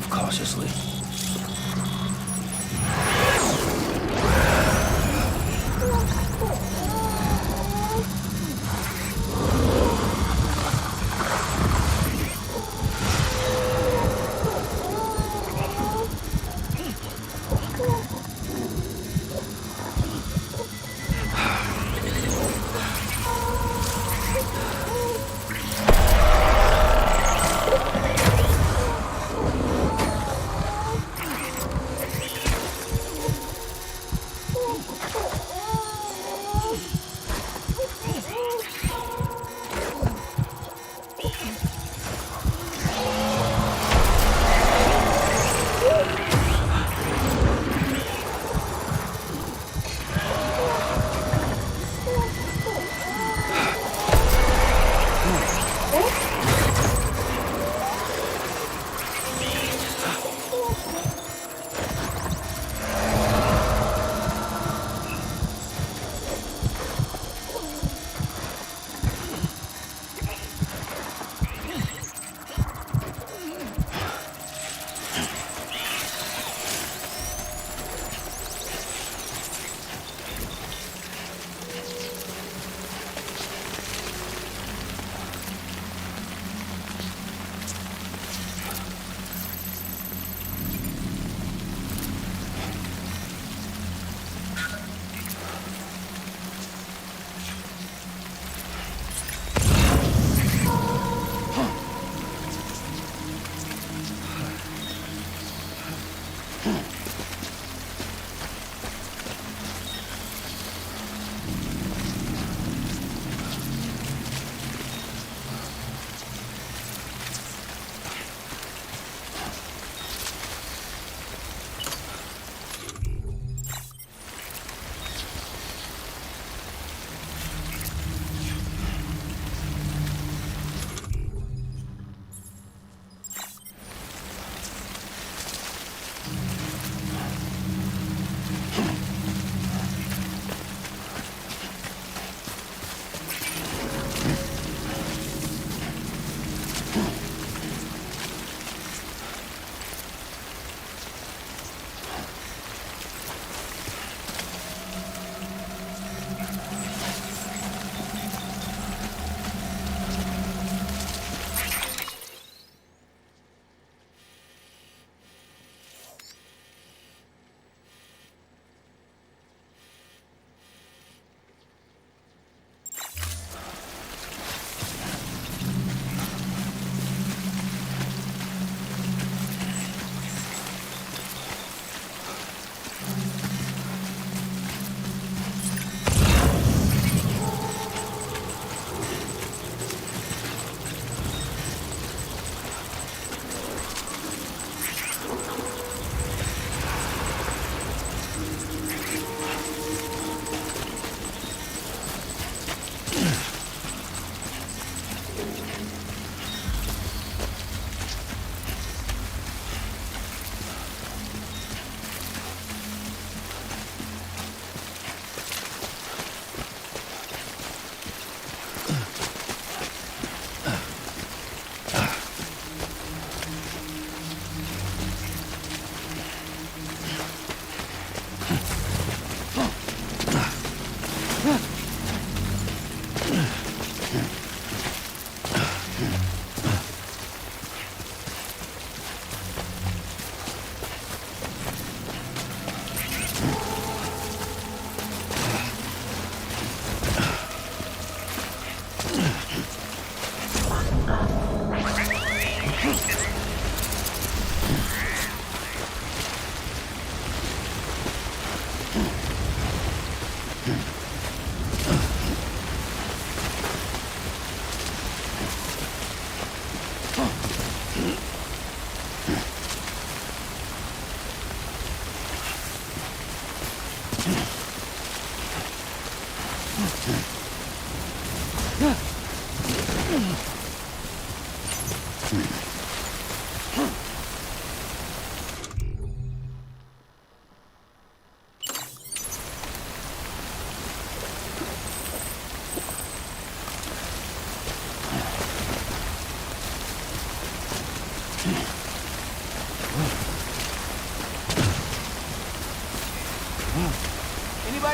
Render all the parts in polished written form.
move cautiously.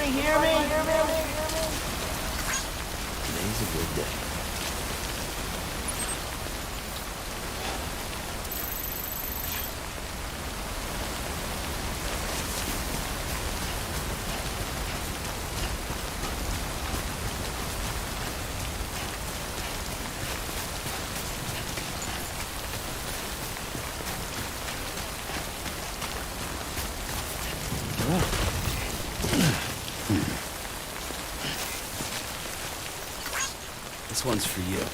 Anybody hear me? Today's a good day. This one's for you.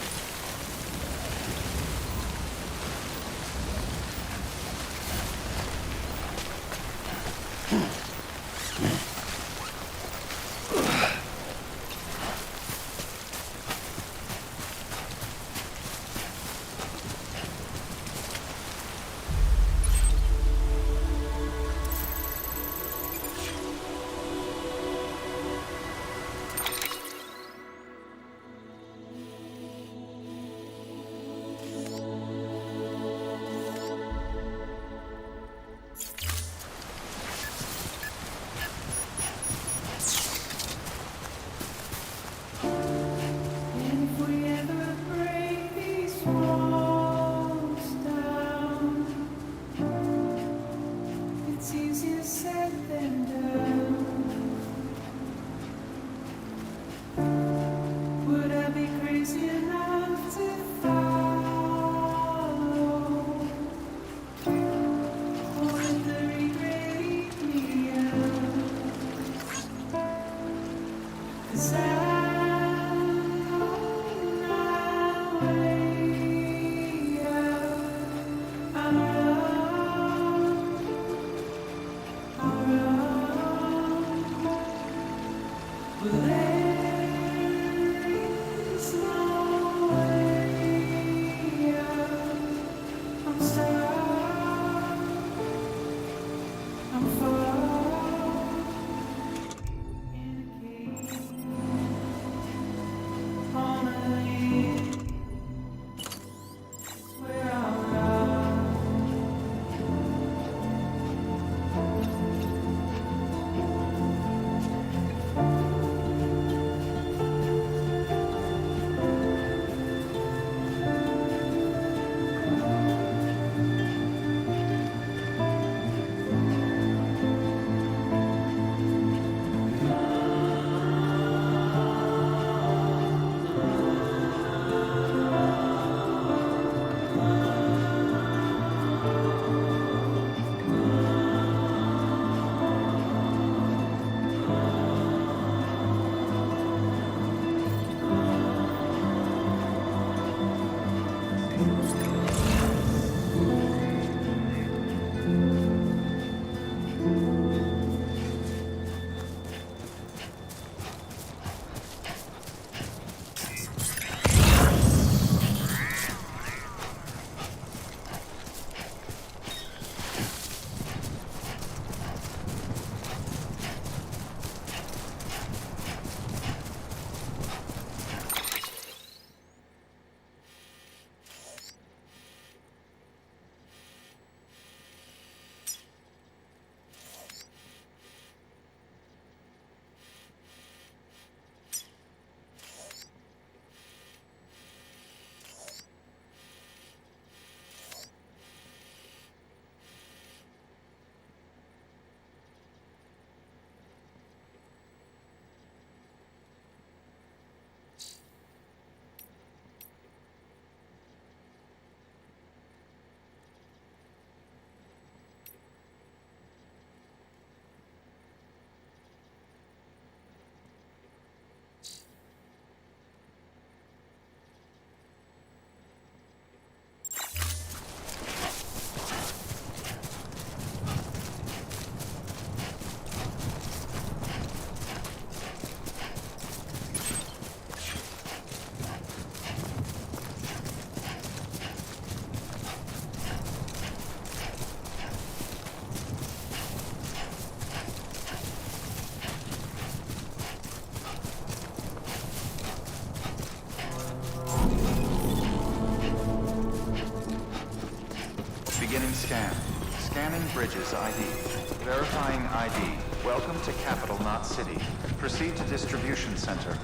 Beginning scan. Scanning bridges ID. Verifying ID. Welcome to Capital, not City. Proceed to Distribution Center.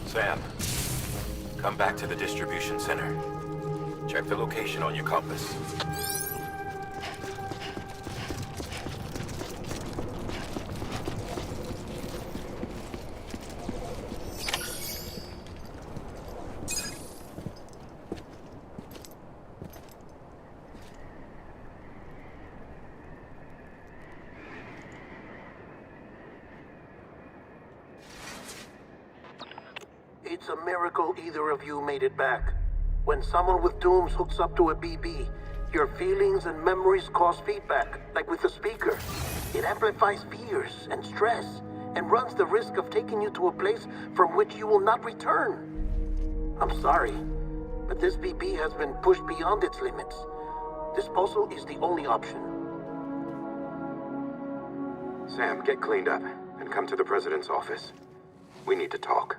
Sam, come back to the distribution center. Check the location on your compass. It's a miracle either of you made it back. When someone with dooms hooks up to a BB, your feelings and memories cause feedback, like with a speaker. It amplifies fears and stress, and runs the risk of taking you to a place from which you will not return. I'm sorry, but this BB has been pushed beyond its limits. Disposal is the only option. Sam, get cleaned up and come to the President's office. We need to talk.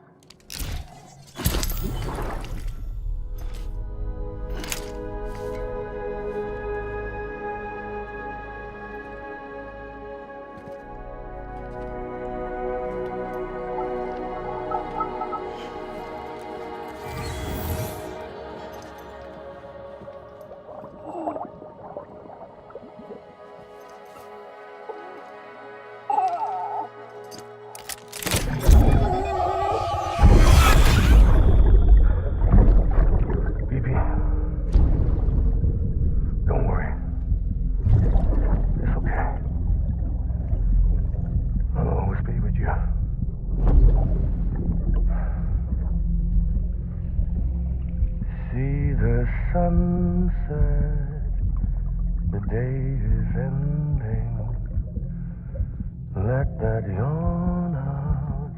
Sunset, the day is ending. Let that yawn out.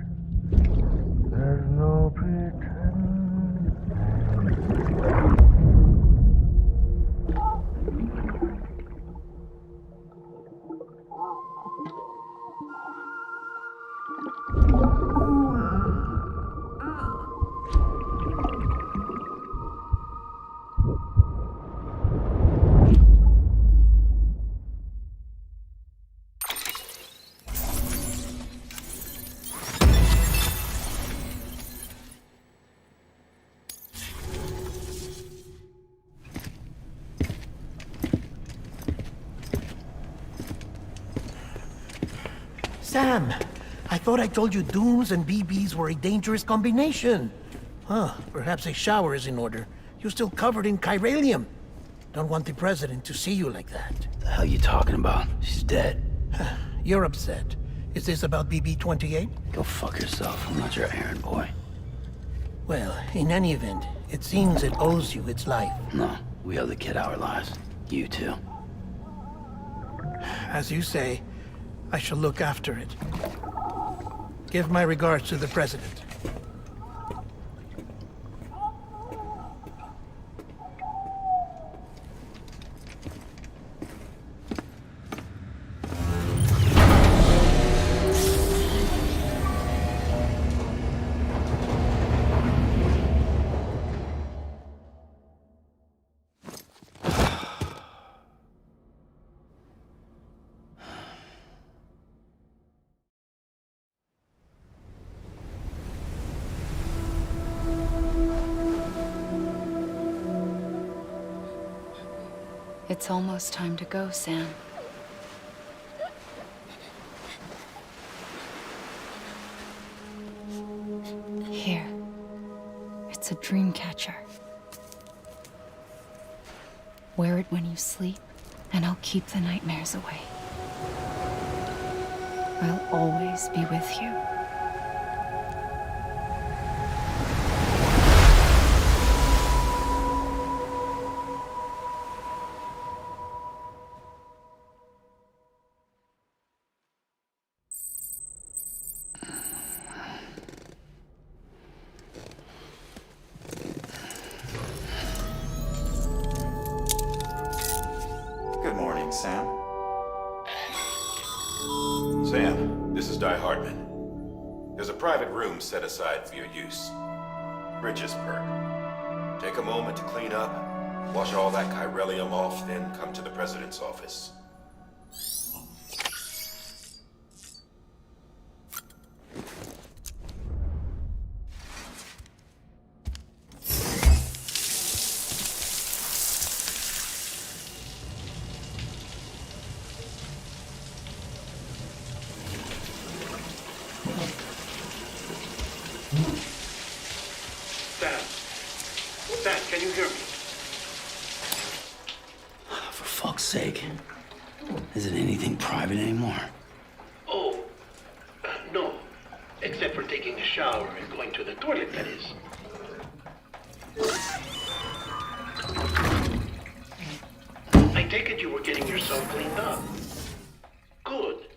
There's no pretending. Sam, I thought I told you dooms and BBs were a dangerous combination. Huh, perhaps a shower is in order. You're still covered in chiralium. Don't want the President to see you like that. The hell you talking about? She's dead. You're upset. Is this about BB-28? Go fuck yourself. I'm not your errand boy. Well, in any event, it seems it owes you its life. No, we owe the kid our lives. You too. As you say, I shall look after it. Give my regards to the President. It's almost time to go, Sam. Here. It's a dream catcher. Wear it when you sleep, and I'll keep the nightmares away. I'll always be with you. Good morning, Sam. Sam, this is Di Hartman. There's a private room set aside for your use. Bridges perk. Take a moment to clean up, Wash all that chiralium off, then come to the President's office. Sam, can you hear me? For fuck's sake. Isn't anything private anymore? Oh, no. Except for taking a shower and going to the toilet, that is. I take it you were getting yourself cleaned up. Good.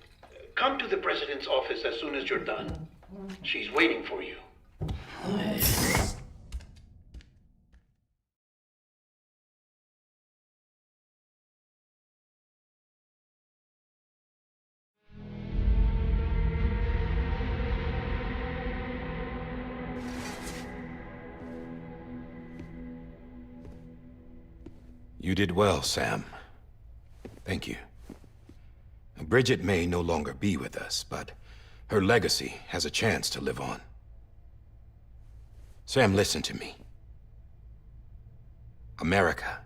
Come to the President's office as soon as you're done. She's waiting for you. You did well, Sam. Thank you. Bridget may no longer be with us, but her legacy has a chance to live on. Sam, listen to me. America,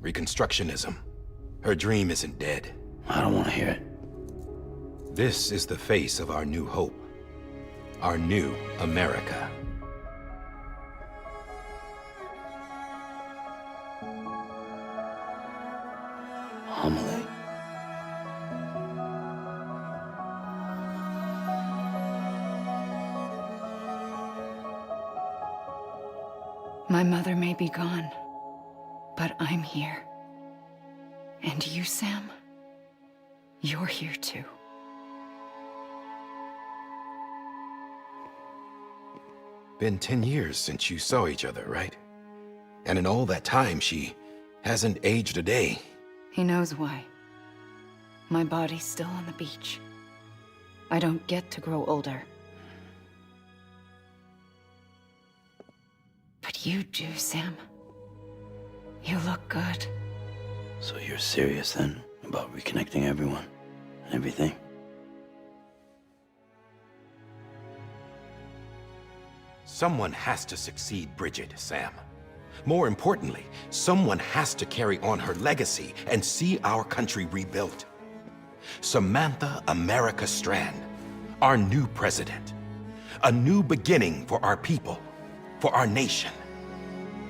Reconstructionism, her dream isn't dead. I don't want to hear it. This is the face of our new hope. Our new America. Amelie. My mother may be gone, but I'm here. And you, Sam, you're here too. Been 10 years since you saw each other, right? And in all that time, she hasn't aged a day. He knows why. My body's still on the beach. I don't get to grow older. But you do, Sam. You look good. So you're serious then about reconnecting everyone and everything? Someone has to succeed Bridget, Sam. More importantly, someone has to carry on her legacy and see our country rebuilt. Samantha America Strand, our new president. A new beginning for our people, for our nation.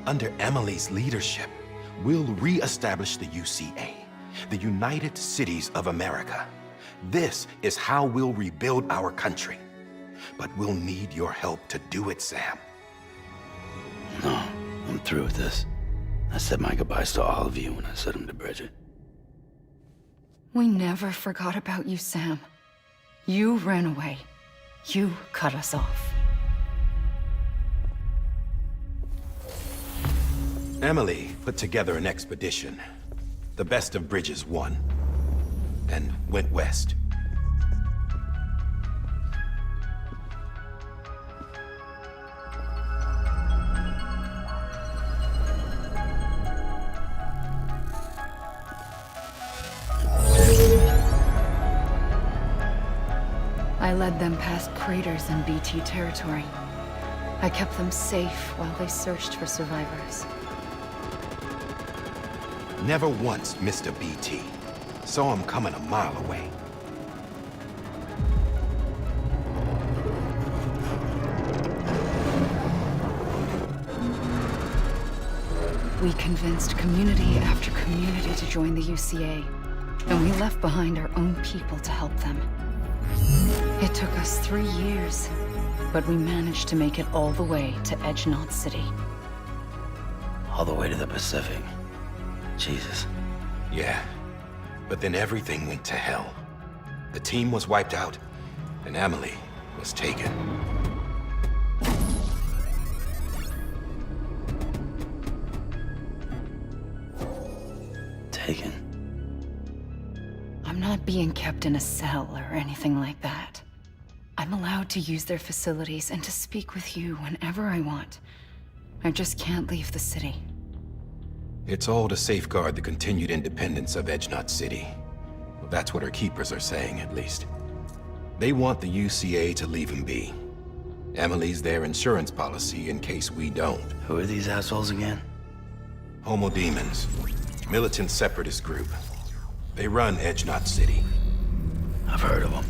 Under Emily's leadership, we'll re-establish the UCA, the United Cities of America. This is how we'll rebuild our country. But we'll need your help to do it, Sam. No, I'm through with this. I said my goodbyes to all of you when I said them to Bridget. We never forgot about you, Sam. You ran away. You cut us off. Emily put together an expedition. The best of Bridges won. And went west. I led them past craters in BT territory. I kept them safe while they searched for survivors. Never once missed a BT. Saw him coming a mile away. We convinced community after community to join the UCA, and we left behind our own people to help them. It took us 3 years, but we managed to make it all the way to Edge Knot City. All the way to the Pacific. Jesus. Yeah, but then everything went to hell. The team was wiped out, and Emily was taken. Taken. I'm not being kept in a cell or anything like that. I'm allowed to use their facilities and to speak with you whenever I want. I just can't leave the city. It's all to safeguard the continued independence of Edge City. Well, that's what her keepers are saying, at least. They want the UCA to leave him be. Emily's their insurance policy in case we don't. Who are these assholes again? Homo Demons. Militant separatist group. They run Edge City. I've heard of them.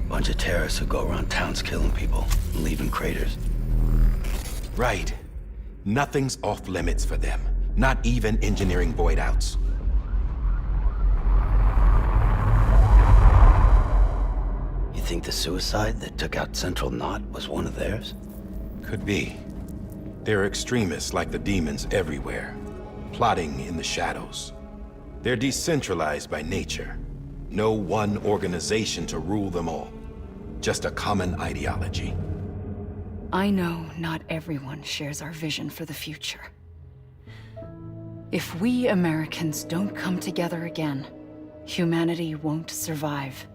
Bunch of terrorists who go around towns killing people and leaving craters. Right. Nothing's off limits for them. Not even engineering void outs. You think the suicide that took out Central Knot was one of theirs? Could be. There are extremists like the demons everywhere, plotting in the shadows. They're decentralized by nature. No one organization to rule them all. Just a common ideology. I know not everyone shares our vision for the future. If we Americans don't come together again, humanity won't survive.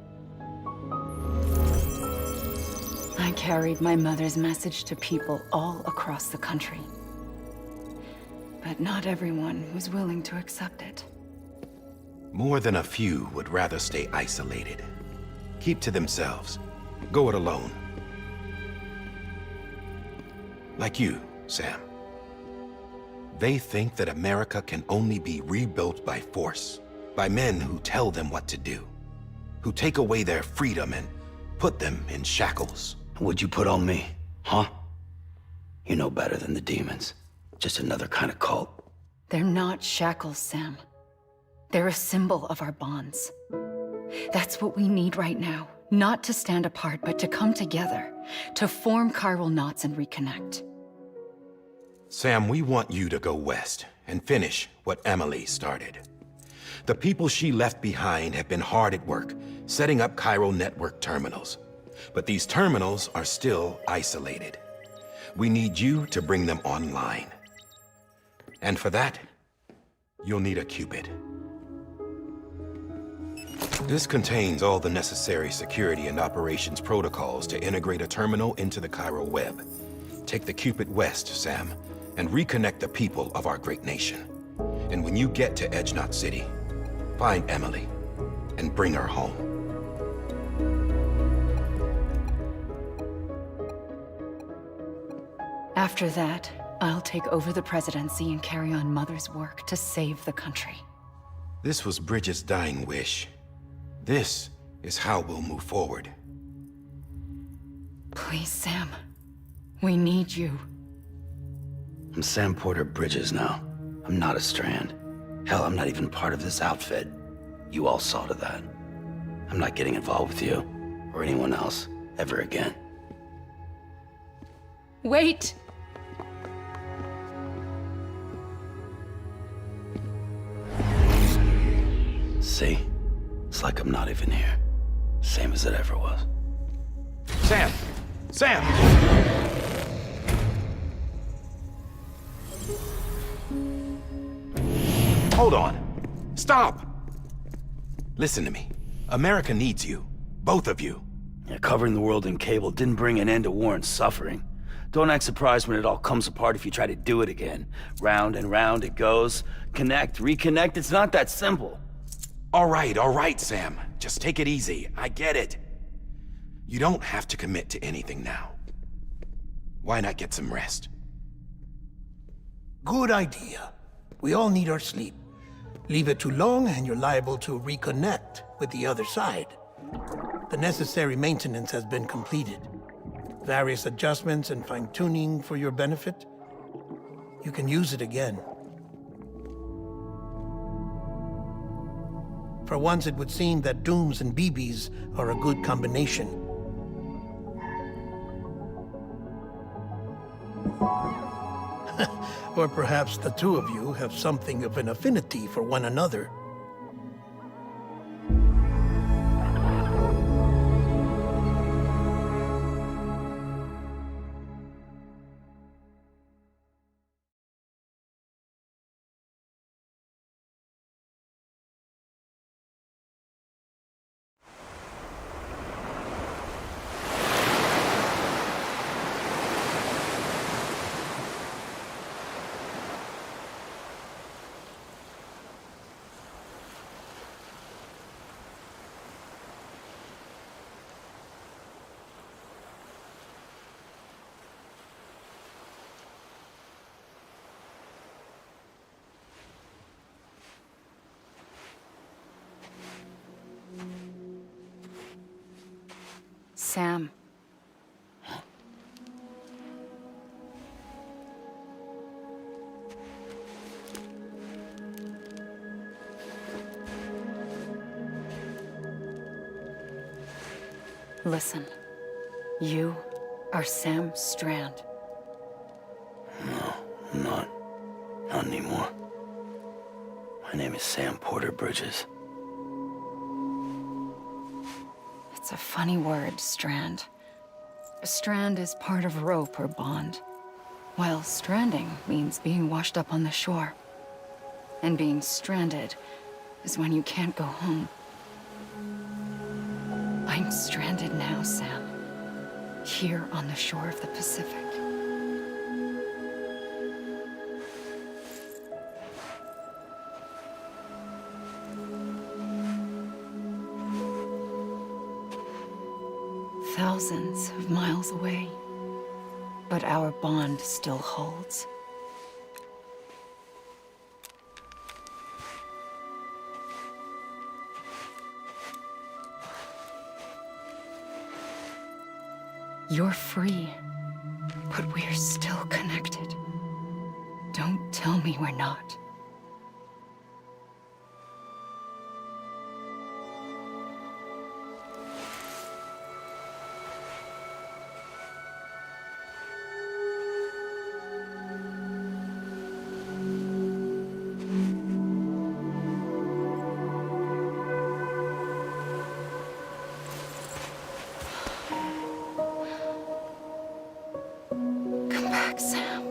I carried my mother's message to people all across the country. But not everyone was willing to accept it. More than a few would rather stay isolated. Keep to themselves. Go it alone. Like you, Sam. They think that America can only be rebuilt by force, by men who tell them what to do, who take away their freedom and put them in shackles. What'd you put on me, huh? You know better than the demons. Just another kind of cult. They're not shackles, Sam. They're a symbol of our bonds. That's what we need right now. Not to stand apart, but to come together, to form chiral knots and reconnect. Sam, we want you to go west and finish what Emily started. The people she left behind have been hard at work, setting up chiral network terminals. But these terminals are still isolated. We need you to bring them online. And for that, you'll need a Cupid. This contains all the necessary security and operations protocols to integrate a terminal into the chiral web. Take the Cupid west, Sam, and reconnect the people of our great nation. And when you get to Edge City, find Emily and bring her home. After that, I'll take over the presidency and carry on Mother's work to save the country. This was Bridget's dying wish. This is how we'll move forward. Please, Sam. We need you. I'm Sam Porter Bridges now. I'm not a Strand. Hell, I'm not even part of this outfit. You all saw to that. I'm not getting involved with you, or anyone else, ever again. Wait! See? It's like I'm not even here. Same as it ever was. Sam! Sam! Hold on. Stop! Listen to me. America needs you. Both of you. Yeah, covering the world in cable didn't bring an end to war and suffering. Don't act surprised when it all comes apart if you try to do it again. Round and round it goes. Connect, reconnect, it's not that simple. All right, Sam. Just take it easy. I get it. You don't have to commit to anything now. Why not get some rest? Good idea. We all need our sleep. Leave it too long and you're liable to reconnect with the other side. The necessary maintenance has been completed. Various adjustments and fine-tuning for your benefit. You can use it again. For once, it would seem that Dooms and BBs are a good combination. Or perhaps the two of you have something of an affinity for one another. Sam. Listen, you are Sam Strand. No, I'm not. Not anymore. My name is Sam Porter Bridges. It's a funny word, Strand. A strand is part of rope or bond, while stranding means being washed up on the shore. And being stranded is when you can't go home. I'm stranded now, Sam. Here on the shore of the Pacific. Thousands of miles away. But our bond still holds. You're free, but we're still connected. Don't tell me we're not. Come back, Sam.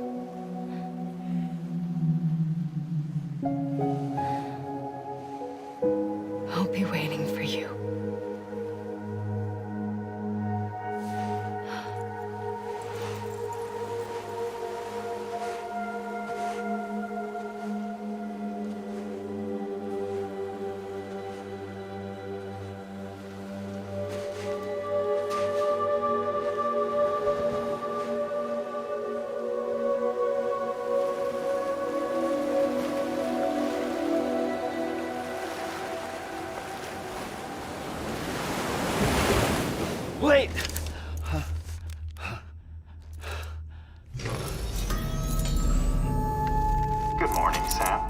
I'll be waiting for you. Wait! Good morning, Sam.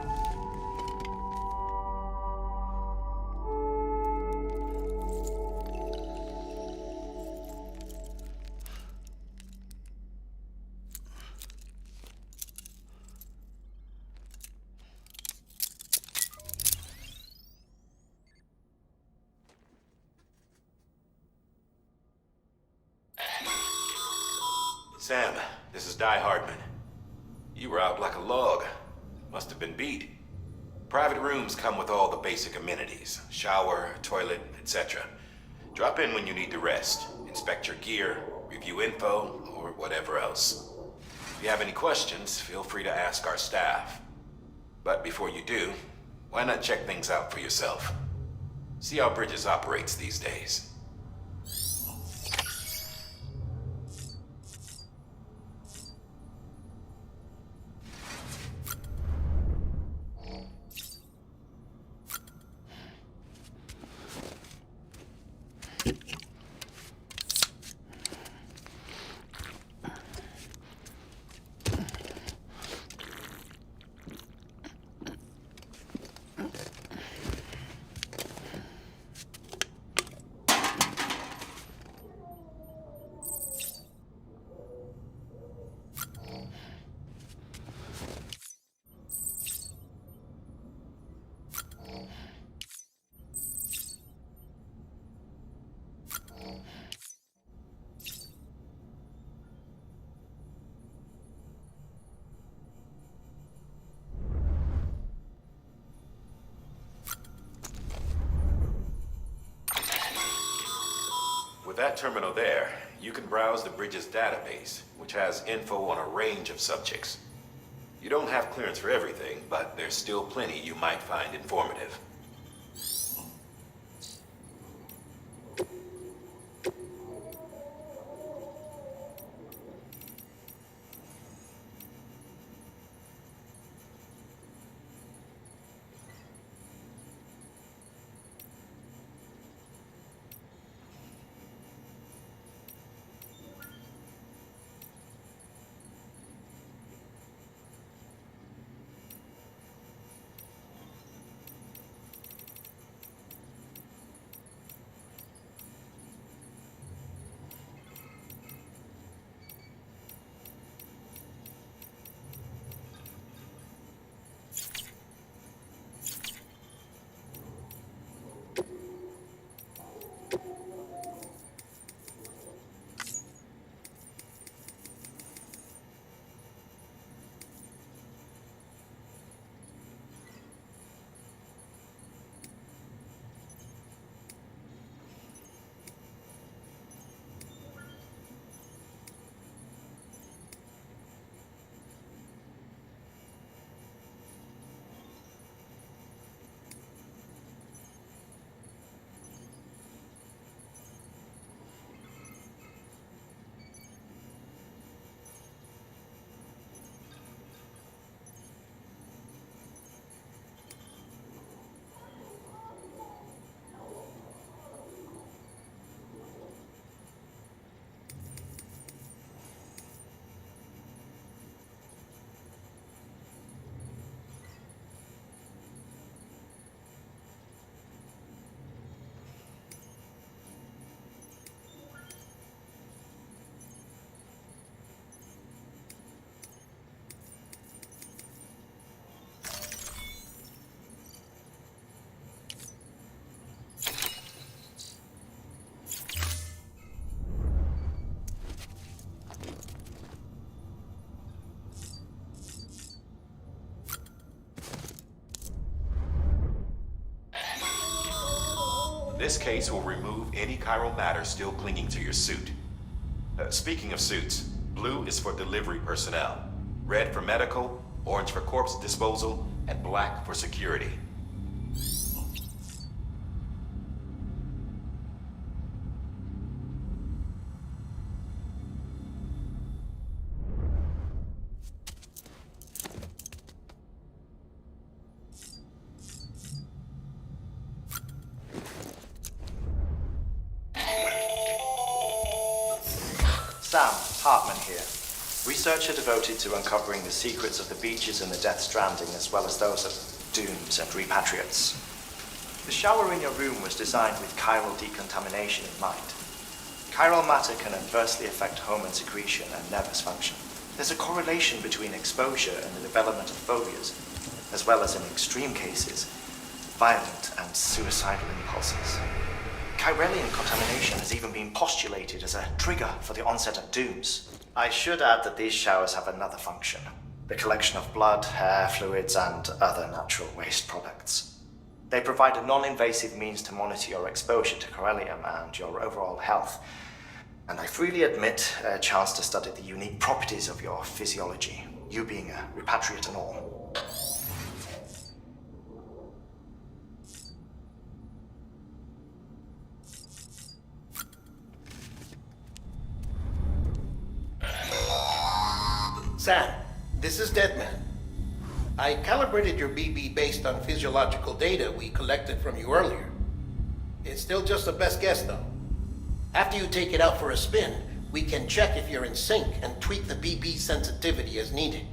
Sam, this is Di Hardman. You were out like a log. Must have been beat. Private rooms come with all the basic amenities. Shower, toilet, etc. Drop in when you need to rest. Inspect your gear, review info, or whatever else. If you have any questions, feel free to ask our staff. But before you do, why not check things out for yourself? See how Bridges operates these days. With that terminal there, you can browse the Bridges database, which has info on a range of subjects. You don't have clearance for everything, but there's still plenty you might find informative. This case will remove any chiral matter still clinging to your suit. Speaking of suits, blue is for delivery personnel, red for medical, orange for corpse disposal, and black for security. Sam, Hartman here. Researcher devoted to uncovering the secrets of the beaches and the Death Stranding, as well as those of dooms and repatriates. The shower in your room was designed with chiral decontamination in mind. Chiral matter can adversely affect hormone secretion and nervous function. There's a correlation between exposure and the development of phobias, as well as in extreme cases, violent and suicidal impulses. Chiralian contamination has even been postulated as a trigger for the onset of dooms. I should add that these showers have another function: the collection of blood, hair, fluids, and other natural waste products. They provide a non-invasive means to monitor your exposure to chiralium and your overall health, and I freely admit a chance to study the unique properties of your physiology, you being a repatriate and all. Sam, this is Deadman. I calibrated your BB based on physiological data we collected from you earlier. It's still just a best guess, though. After you take it out for a spin, we can check if you're in sync and tweak the BB sensitivity as needed.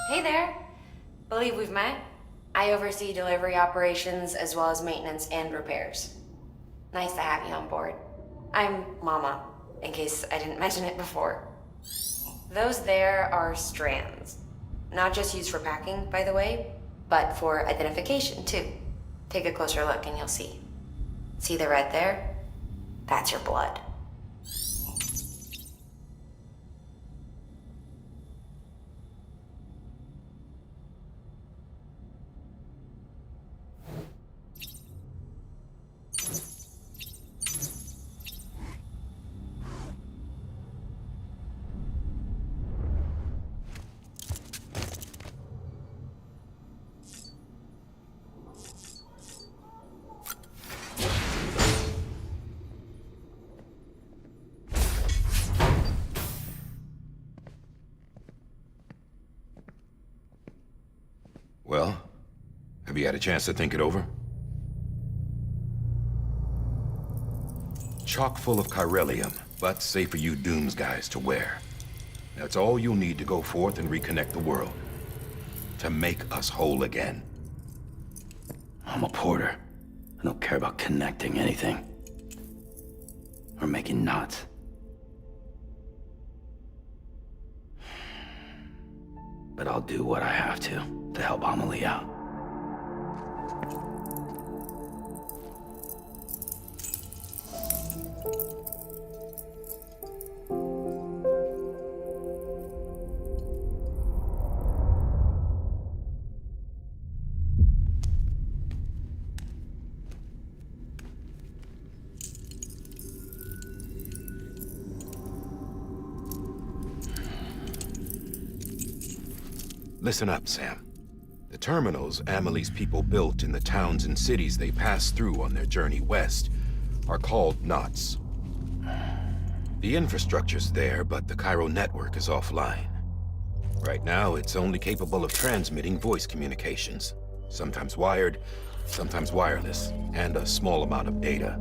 Hey there. Believe we've met. I oversee delivery operations as well as maintenance and repairs. Nice to have you on board. I'm Mama, in case I didn't mention it before. Those there are strands. Not just used for packing, by the way, but for identification too. Take a closer look and you'll see. See the red there? That's your blood. Well, have you had a chance to think it over? Chock full of chiralium, but safe for you Dooms guys to wear. That's all you'll need to go forth and reconnect the world. To make us whole again. I'm a porter. I don't care about connecting anything. Or making knots. But I'll do what I have to help Amelie out. Listen up, Sam. The terminals Amelie's people built in the towns and cities they passed through on their journey west are called knots. The infrastructure's there, but the Cairo network is offline. Right now, it's only capable of transmitting voice communications. Sometimes wired, sometimes wireless, and a small amount of data.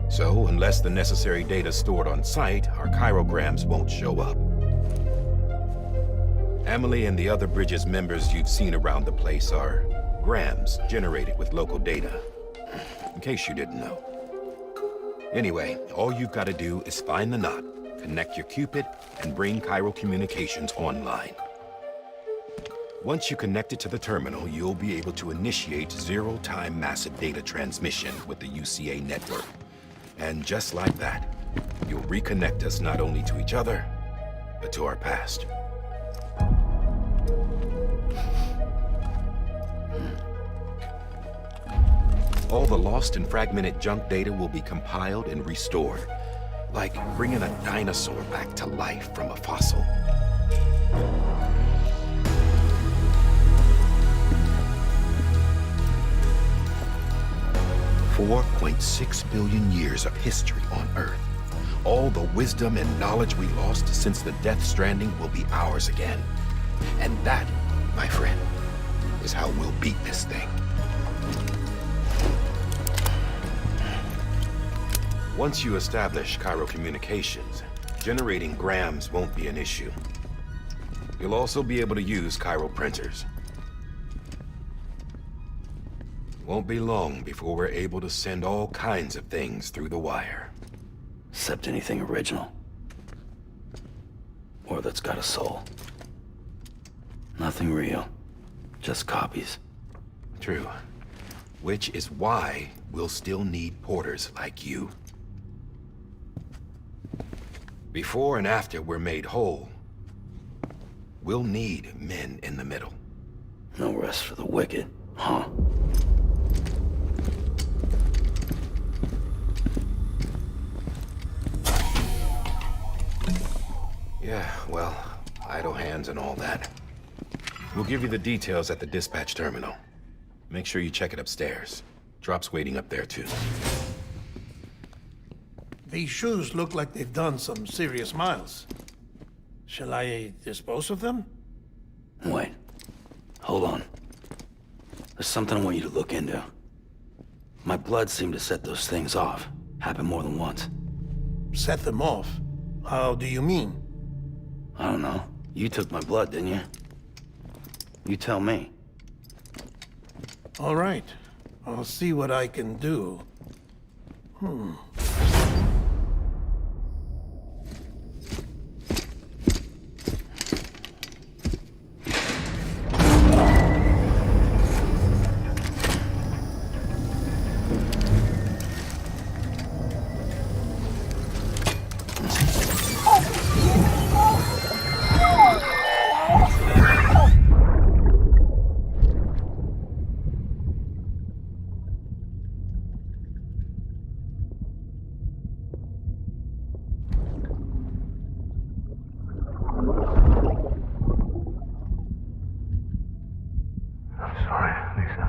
So, unless the necessary data stored on site, our chirograms won't show up. Amelie and the other Bridges members you've seen around the place are grams generated with local data. In case you didn't know. Anyway, all you've got to do is find the knot, connect your Cupid, and bring Cairo communications online. Once you connect it to the terminal, you'll be able to initiate zero-time massive data transmission with the UCA network. And just like that, you'll reconnect us not only to each other, but to our past. All the lost and fragmented junk data will be compiled and restored, like bringing a dinosaur back to life from a fossil. $4.6 billion years of history on Earth. All the wisdom and knowledge we lost since the Death Stranding will be ours again. And that, my friend, is how we'll beat this thing. Once you establish Cairo communications, generating grams won't be an issue. You'll also be able to use Cairo printers. Won't be long before we're able to send all kinds of things through the wire. Except anything original. Or that's got a soul. Nothing real. Just copies. True. Which is why we'll still need porters like you. Before and after we're made whole, we'll need men in the middle. No rest for the wicked, huh? Yeah, well, idle hands and all that. We'll give you the details at the dispatch terminal. Make sure you check it upstairs. Drop's waiting up there, too. These shoes look like they've done some serious miles. Shall I dispose of them? Wait. Hold on. There's something I want you to look into. My blood seemed to set those things off. Happened more than once. Set them off? How do you mean? I don't know. You took my blood, didn't you? You tell me. All right. I'll see what I can do. I'm sorry, Lisa.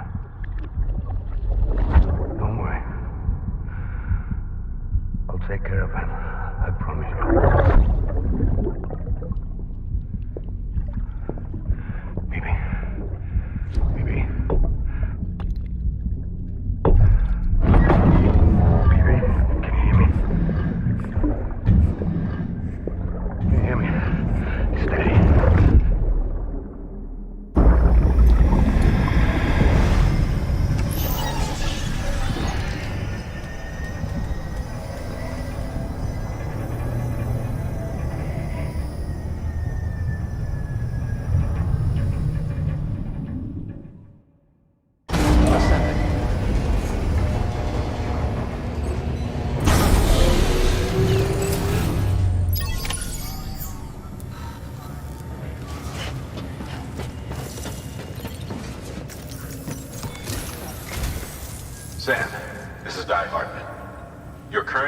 Don't worry. I'll take care of it. I promise you.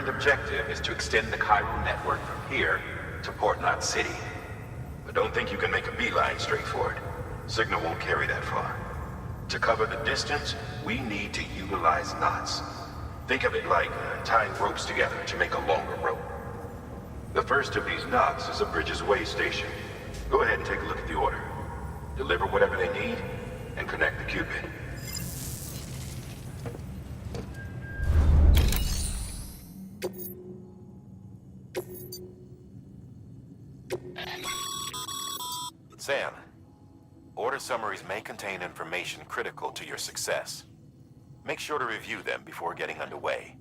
current objective is to extend the Cairo network from here to Port Knot City. But don't think you can make a beeline straight for it. Signal won't carry that far. To cover the distance, we need to utilize knots. Think of it like tying ropes together to make a longer rope. The first of these knots is a Bridges Way station. Go ahead and take a look at the order. Deliver whatever they need, and connect the Cupid. Sam, order summaries may contain information critical to your success. Make sure to review them before getting underway.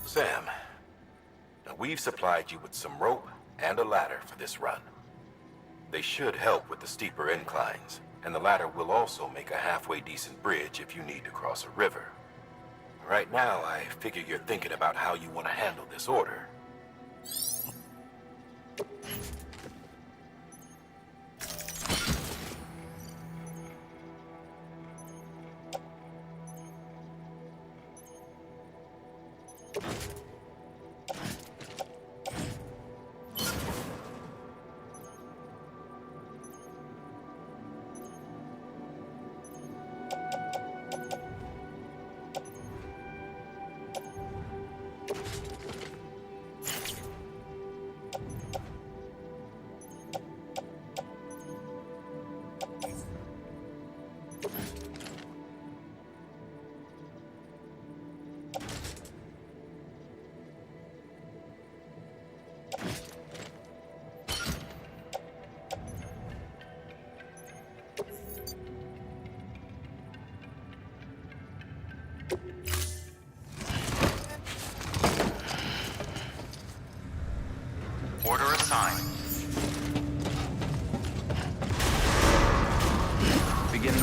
Sam, now we've supplied you with some rope and a ladder for this run. They should help with the steeper inclines, and the ladder will also make a halfway decent bridge if you need to cross a river. Right now, I figure you're thinking about how you want to handle this order. Order assigned. Beginning.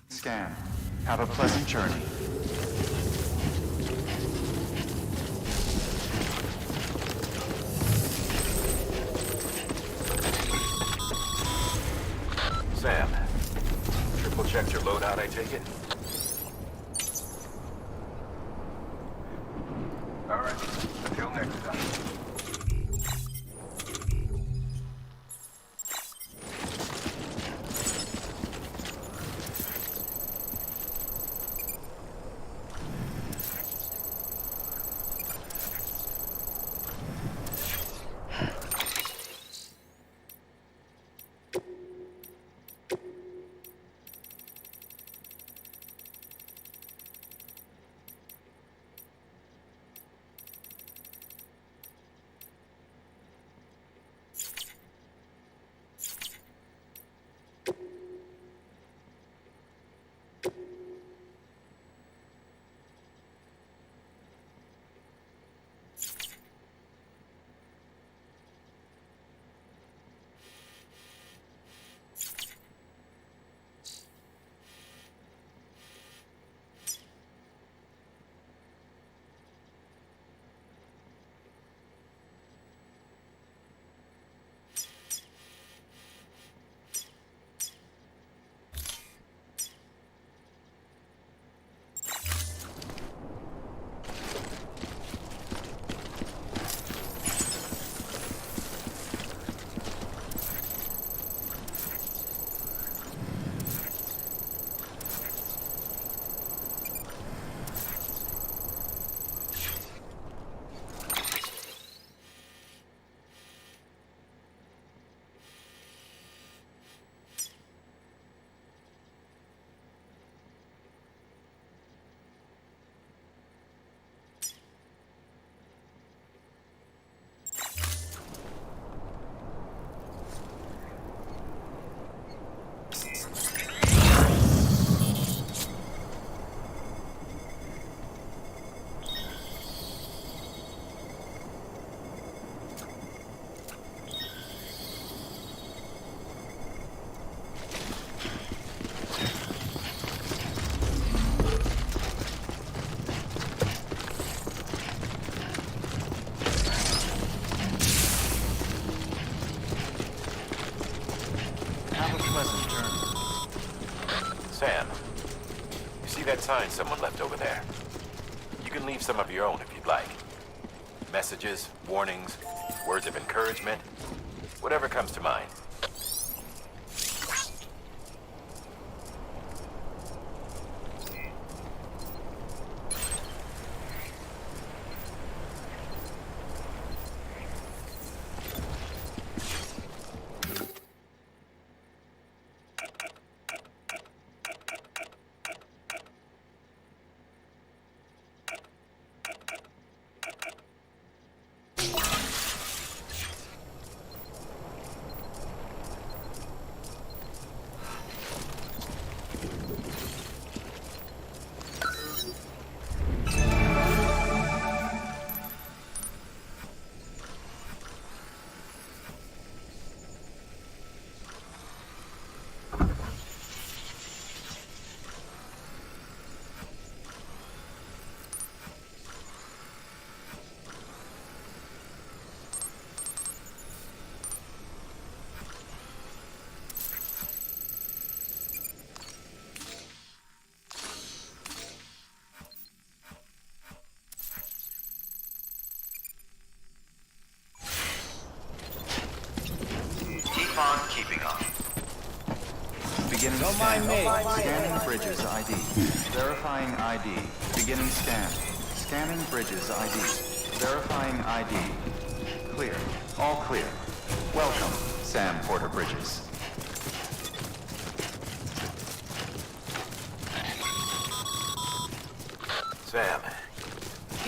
Scan. Have a pleasant journey. Sam, triple checked your loadout, I take it? All right. Until next time. signs someone left over there. You can leave some of your own if you'd like. Messages, warnings, words of encouragement, whatever comes to mind. Keep on keeping on. Beginning scan. Scanning bridges ID. Verifying ID. Beginning scan. Scanning bridges ID. Verifying ID. Clear. All clear. Welcome, Sam Porter Bridges. Sam,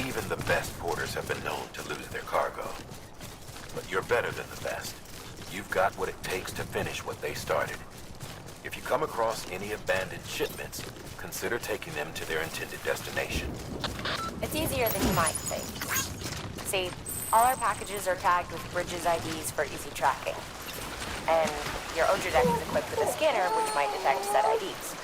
even the best porters have been known to lose their cargo. But you're better than the best. You've got what it takes to finish what they started. If you come across any abandoned shipments, consider taking them to their intended destination. It's easier than you might think. See, all our packages are tagged with Bridges IDs for easy tracking. And your Ojodeck is equipped with a scanner which might detect said IDs.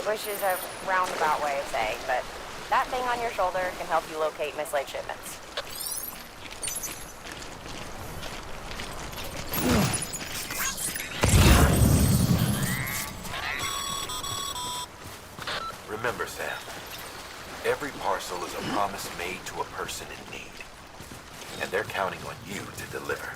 Which is a roundabout way of saying, but that thing on your shoulder can help you locate mislaid shipments. Remember, Sam, every parcel is a promise made to a person in need. And they're counting on you to deliver.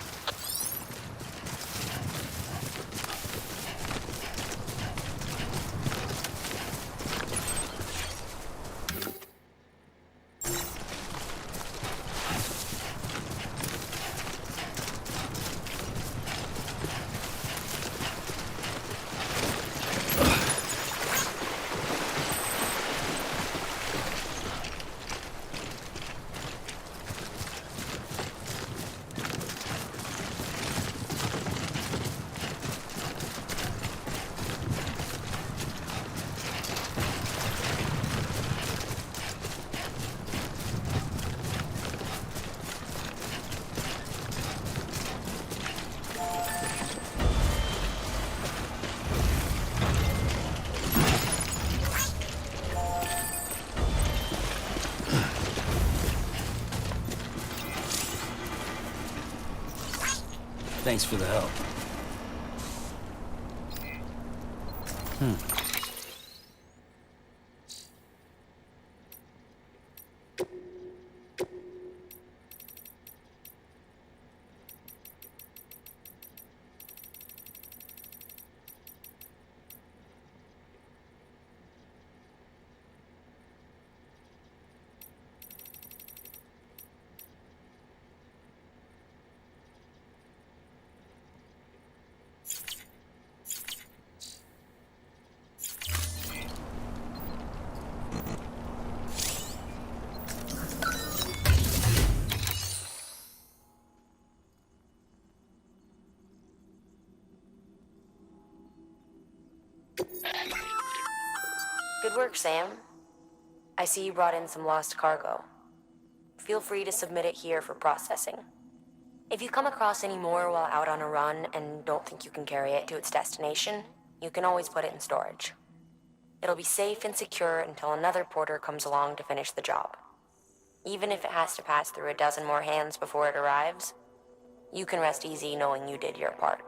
Thanks for the help. Good work, Sam. I see you brought in some lost cargo. Feel free to submit it here for processing. If you come across any more while out on a run and don't think you can carry it to its destination, you can always put it in storage. It'll be safe and secure until another porter comes along to finish the job. Even if it has to pass through a dozen more hands before it arrives, you can rest easy knowing you did your part.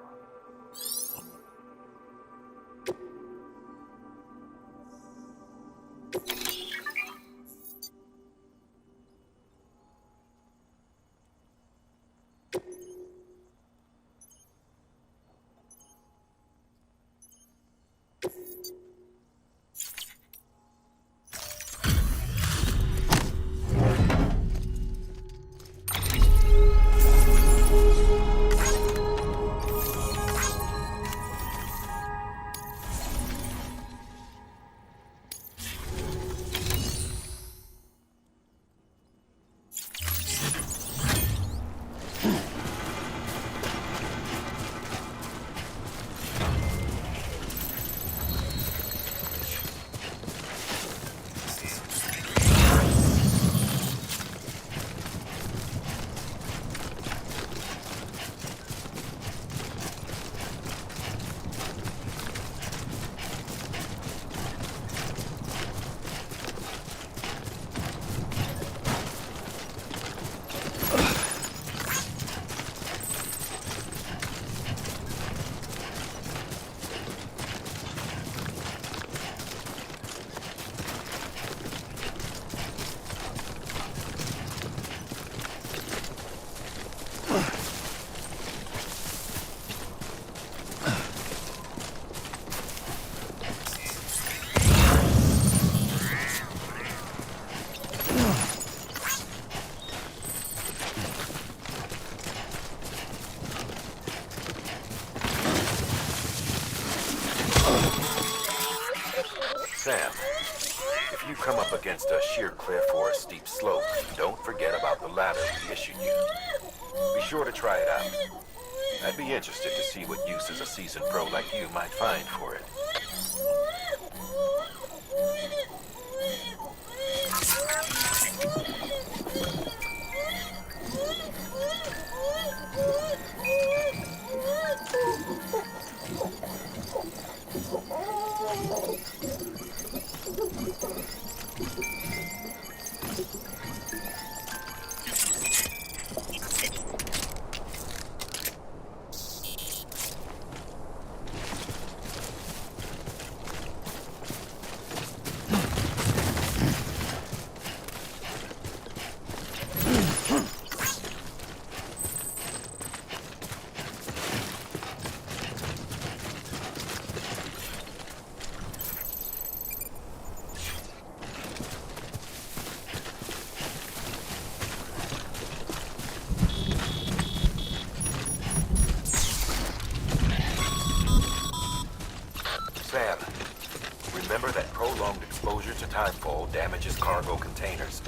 against a sheer cliff or a steep slope, don't forget about the ladder we issued you. Be sure to try it out. I'd be interested to see what uses a seasoned pro like you might find for it. Sam, remember that prolonged exposure to timefall damages cargo containers.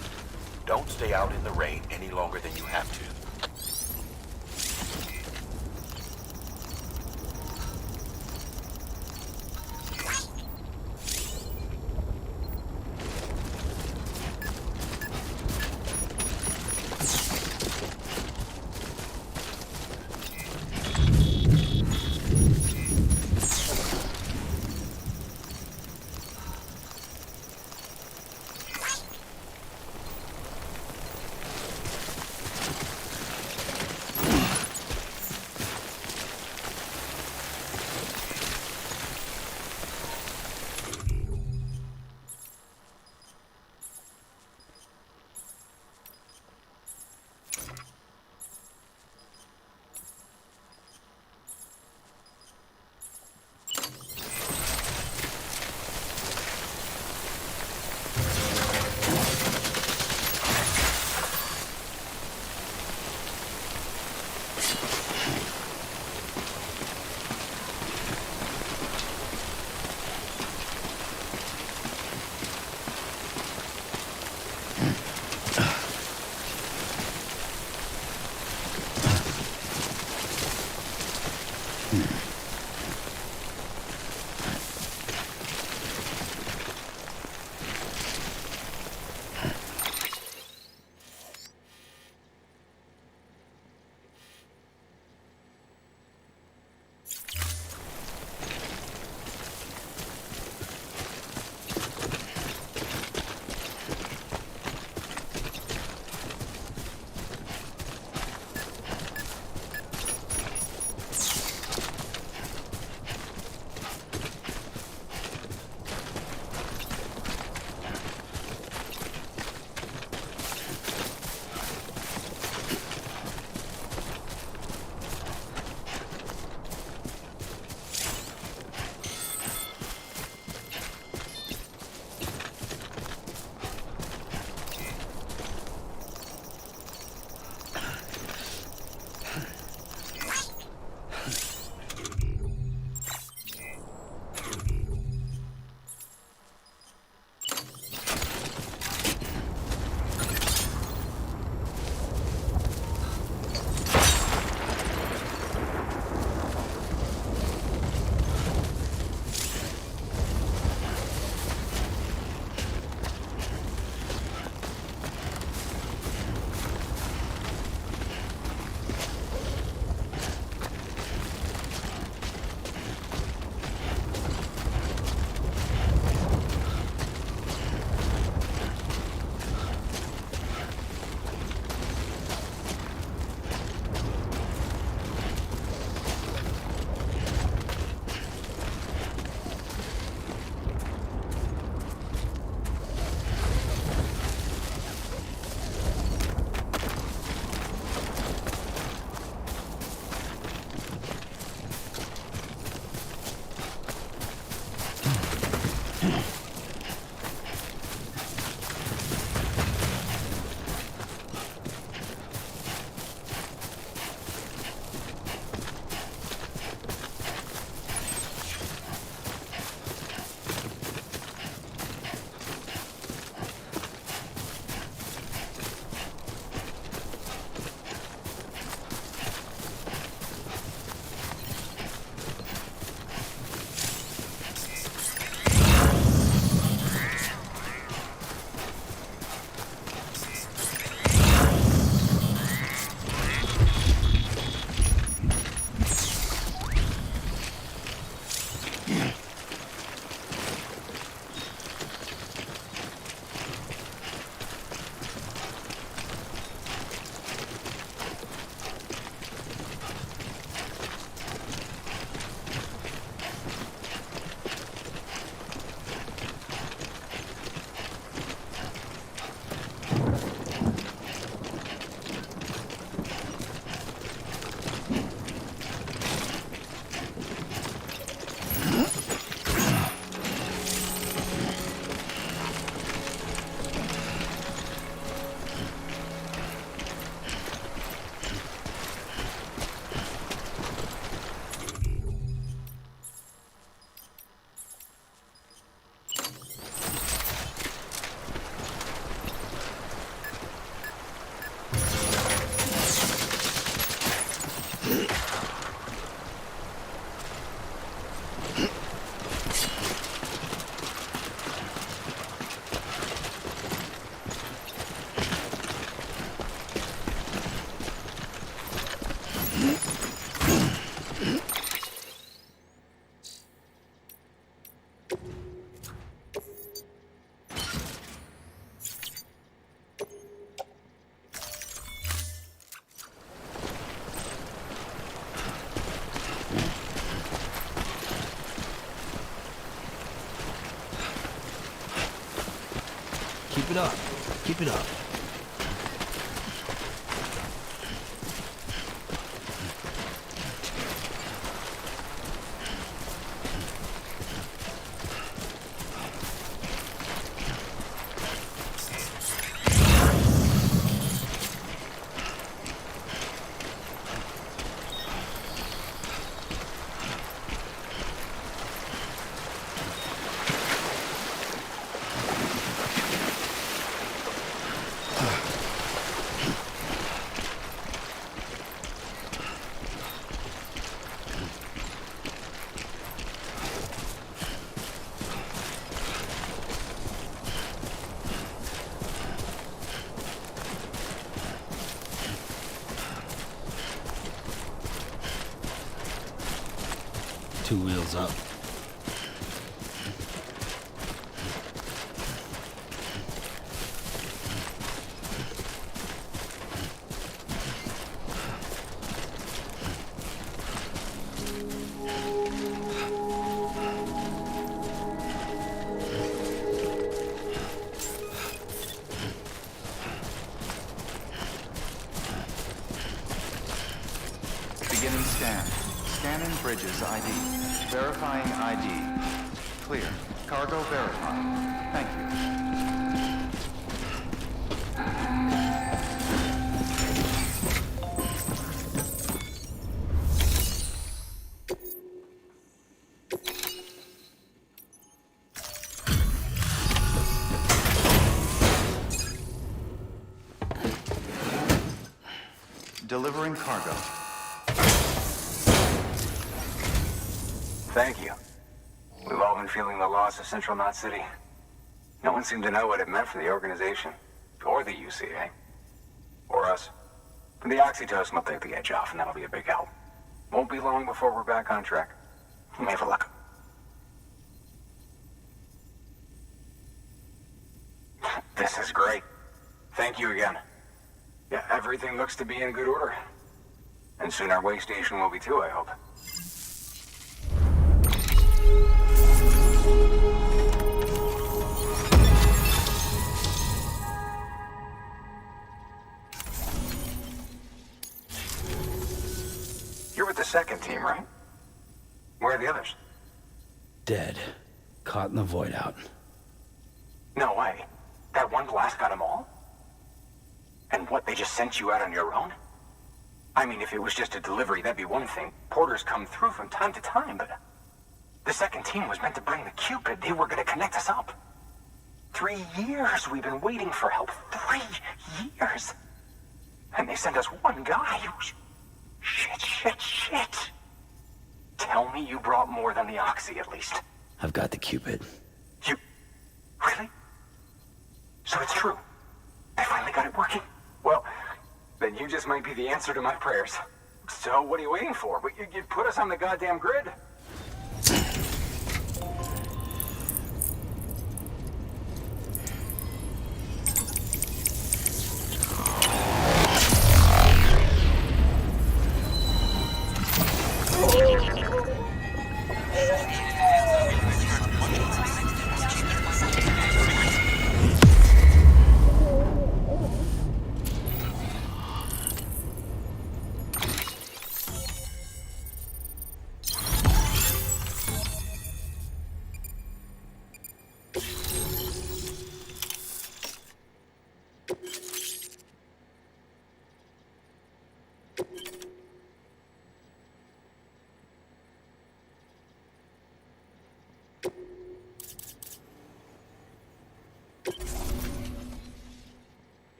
Don't stay out in the rain any longer than you have to. it up. Keep it up. Two wheels up. Beginning scan. Scanning bridges ID. Verifying ID. Clear. Cargo verified. Thank you. Delivering cargo. Thank you. We've all been feeling the loss of Central Knot City. No one seemed to know what it meant for the organization, or the UCA, or us. But the oxytocin will take the edge off, and that'll be a big help. Won't be long before we're back on track. You may have a look. This is great. Thank you again. Yeah, everything looks to be in good order. And soon our way station will be too, I hope. You're with the second team, right? Where are the others? Dead. Caught in the void out. No way. That one blast got them all? And what, they just sent you out on your own? I mean, if it was just a delivery, that'd be one thing. Porters come through from time to time, but... The second team was meant to bring the Cupid. They were gonna connect us up. 3 years we've been waiting for help. 3 years! And they sent us one guy. Shit. Tell me you brought more than the Oxy, at least. I've got the Cupid. You... Really? So it's true. They finally got it working. Well, then you just might be the answer to my prayers. So what are you waiting for? You put us on the goddamn grid.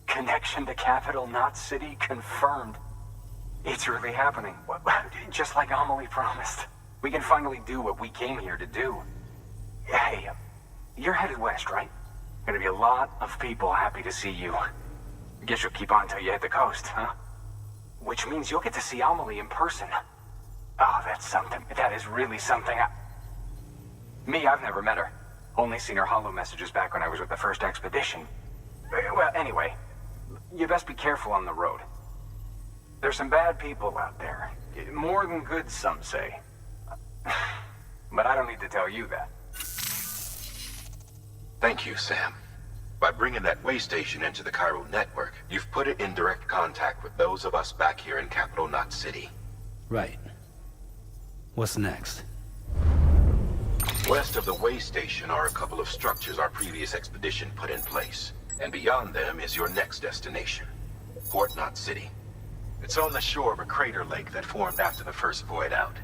Connection to Capital Knot City confirmed. It's really happening. Just like Amelie promised. We can finally do what we came here to do. Hey, you're headed west, right? Gonna be a lot of people happy to see you. Guess you'll keep on till you hit the coast, huh? Which means you'll get to see Amelie in person. Oh, that's something. That is really something. Me, I've never met her. Only seen her holo messages back when I was with the first expedition. Well, anyway, you best be careful on the road. There's some bad people out there. More than good, some say. But I don't need to tell you that. Thank you, Sam. By bringing that way station into the Cairo network, you've put it in direct contact with those of us back here in Capital Knot City. Right. What's next? West of the way station are a couple of structures our previous expedition put in place. And beyond them is your next destination, Port Knot City. It's on the shore of a crater lake that formed after the first void out.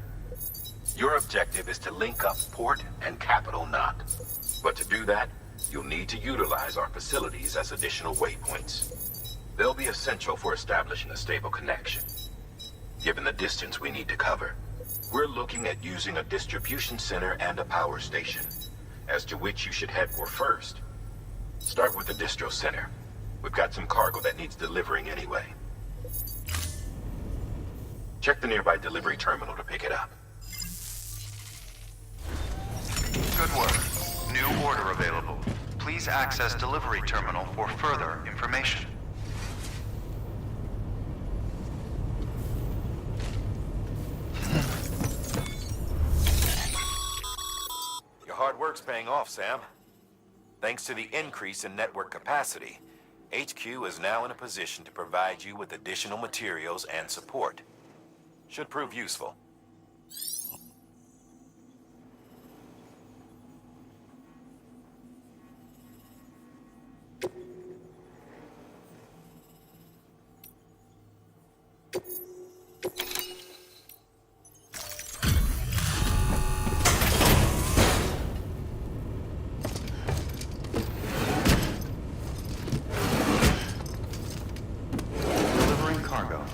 Your objective is to link up Port and Capital Knot. But to do that, you'll need to utilize our facilities as additional waypoints. They'll be essential for establishing a stable connection. Given the distance we need to cover, we're looking at using a distribution center and a power station, as to which you should head for first. Start with the distro center. We've got some cargo that needs delivering anyway. Check the nearby delivery terminal to pick it up. Good work. New order available. Please access delivery terminal for further information. Your hard work's paying off, Sam. Thanks to the increase in network capacity, HQ is now in a position to provide you with additional materials and support. Should prove useful. Delivering cargo.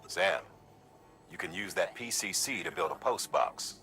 Sam, you can use that PCC to build a post box.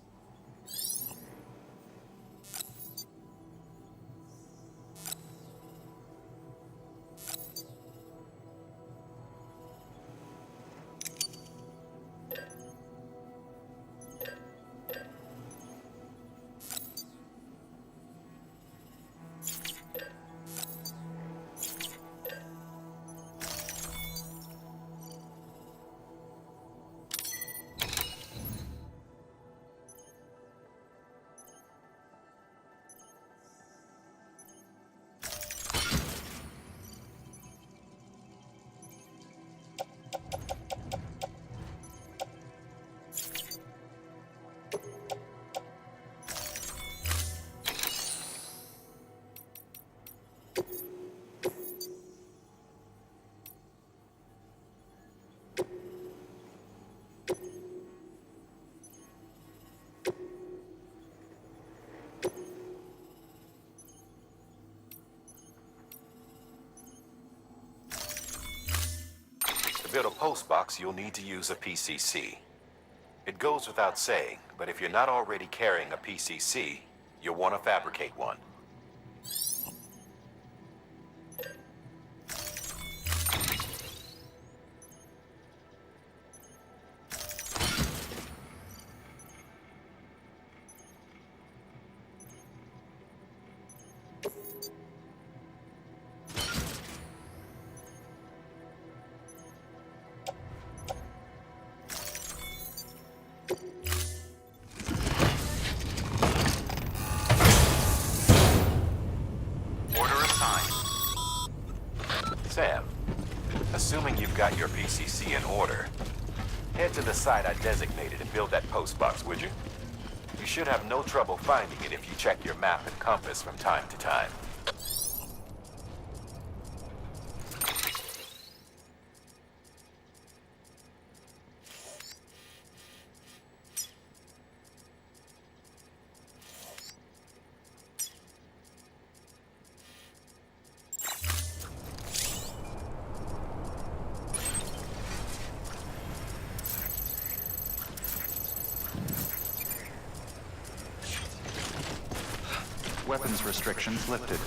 To build a post box, you'll need to use a PCC. It goes without saying, but if you're not already carrying a PCC, you'll want to fabricate one. Sam, assuming you've got your PCC in order, head to the site I designated and build that post box, would you? You should have no trouble finding it if you check your map and compass from time to time. Weapons restrictions lifted.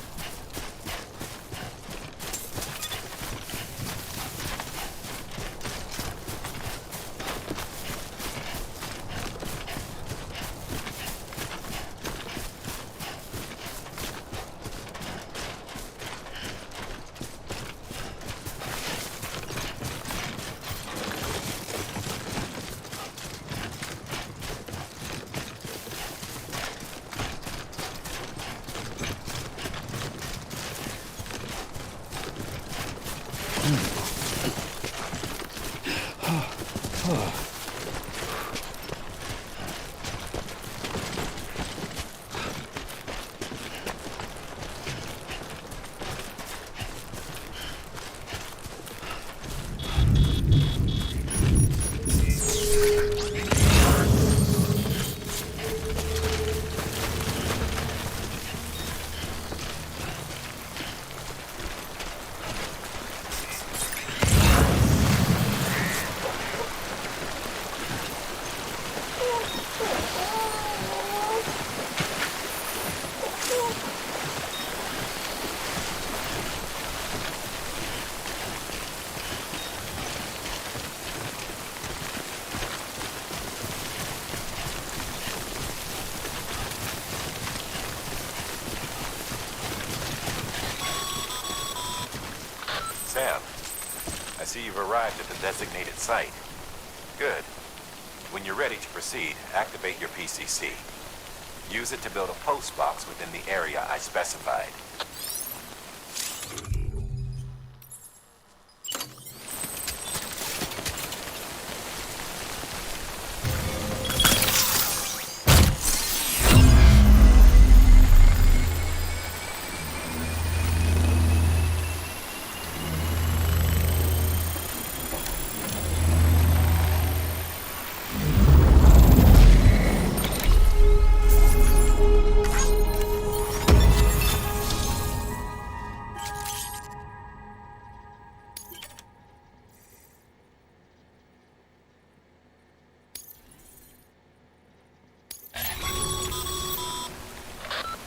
Sam, I see you've arrived at the designated site. Good. When you're ready to proceed, activate your PCC. Use it to build a post box within the area I specified.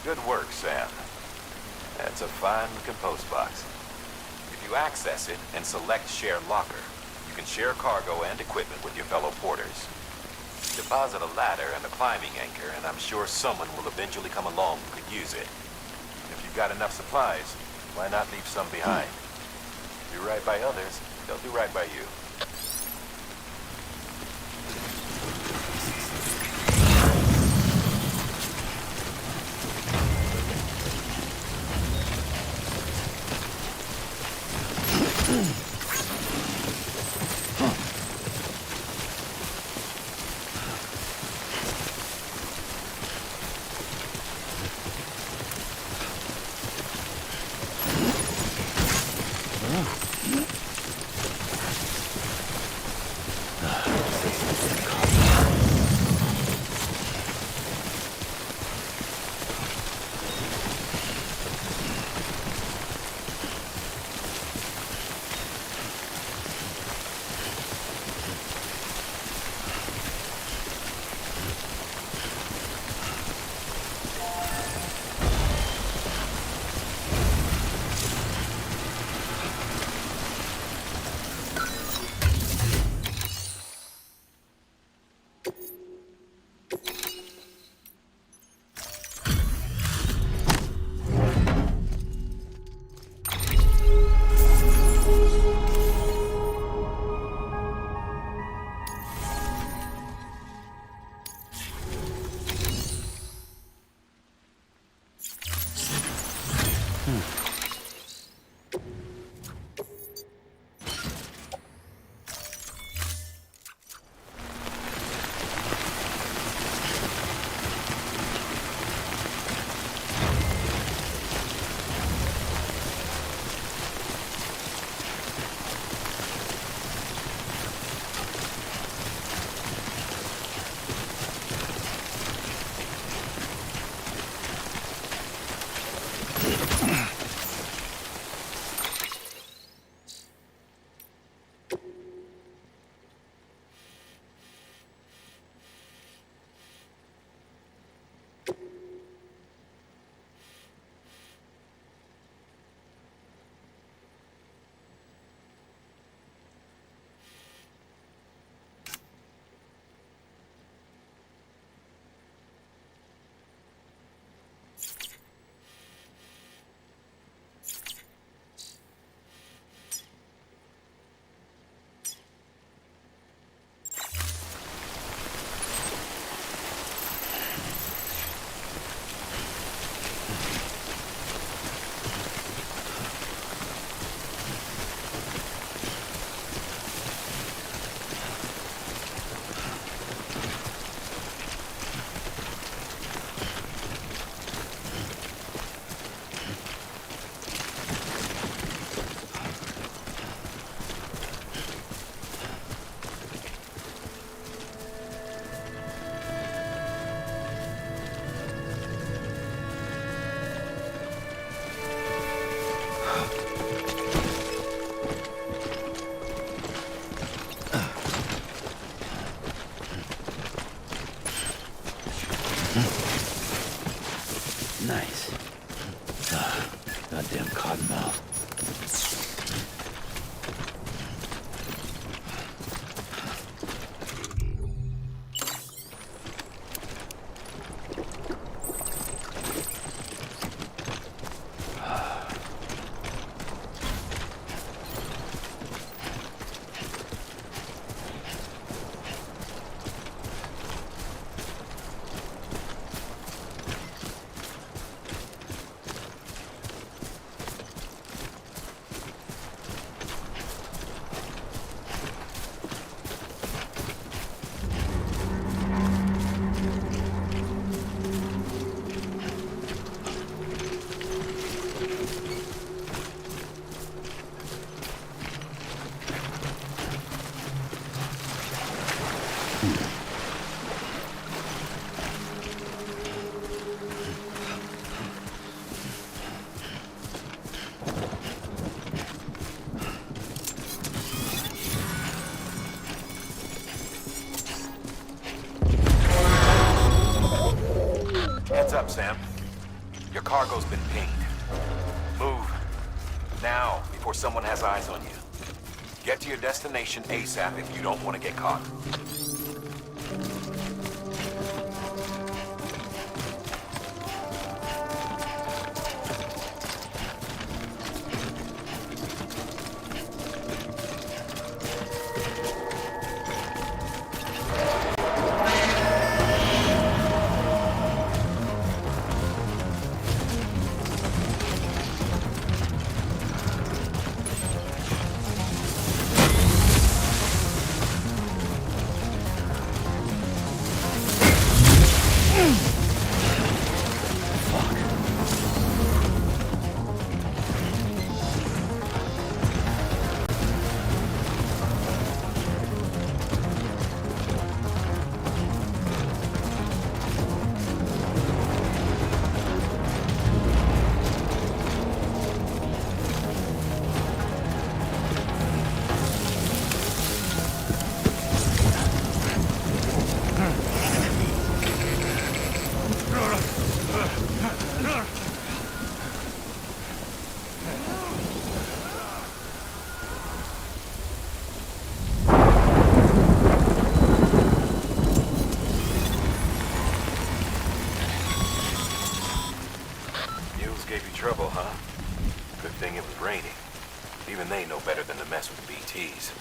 Good work, Sam. That's a fine-looking post box. If you access it and select Share Locker, you can share cargo and equipment with your fellow porters. Deposit a ladder and a climbing anchor, and I'm sure someone will eventually come along who could use it. If you've got enough supplies, why not leave some behind? Do right by others, they'll do right by you. Goddamn cottonmouth. Heads up, Sam. Your cargo's been pinged. Move. Now, before someone has eyes on you. Get to your destination ASAP if you don't want to get caught. Trouble, huh? Good thing it was raining. Even they know better than to mess with BTs.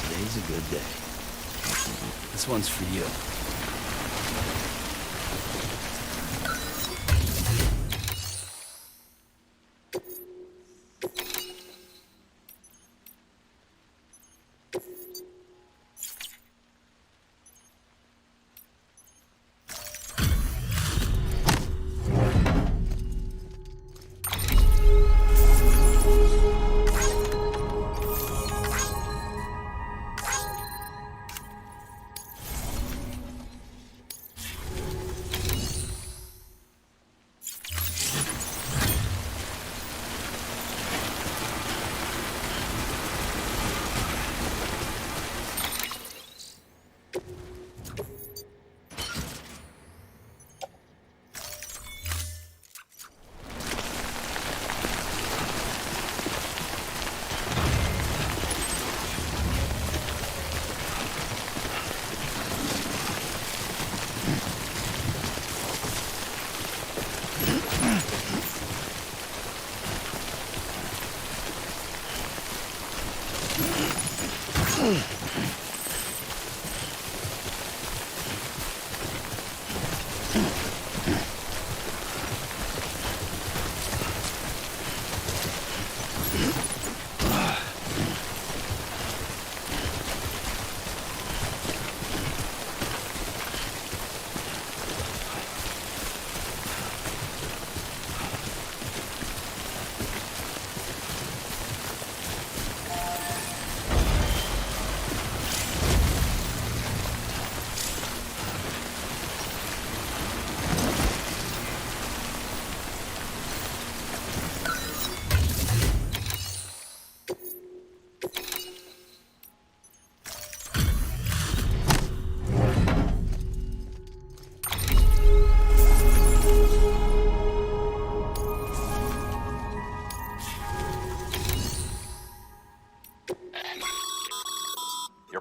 Today's a good day. This one's for you.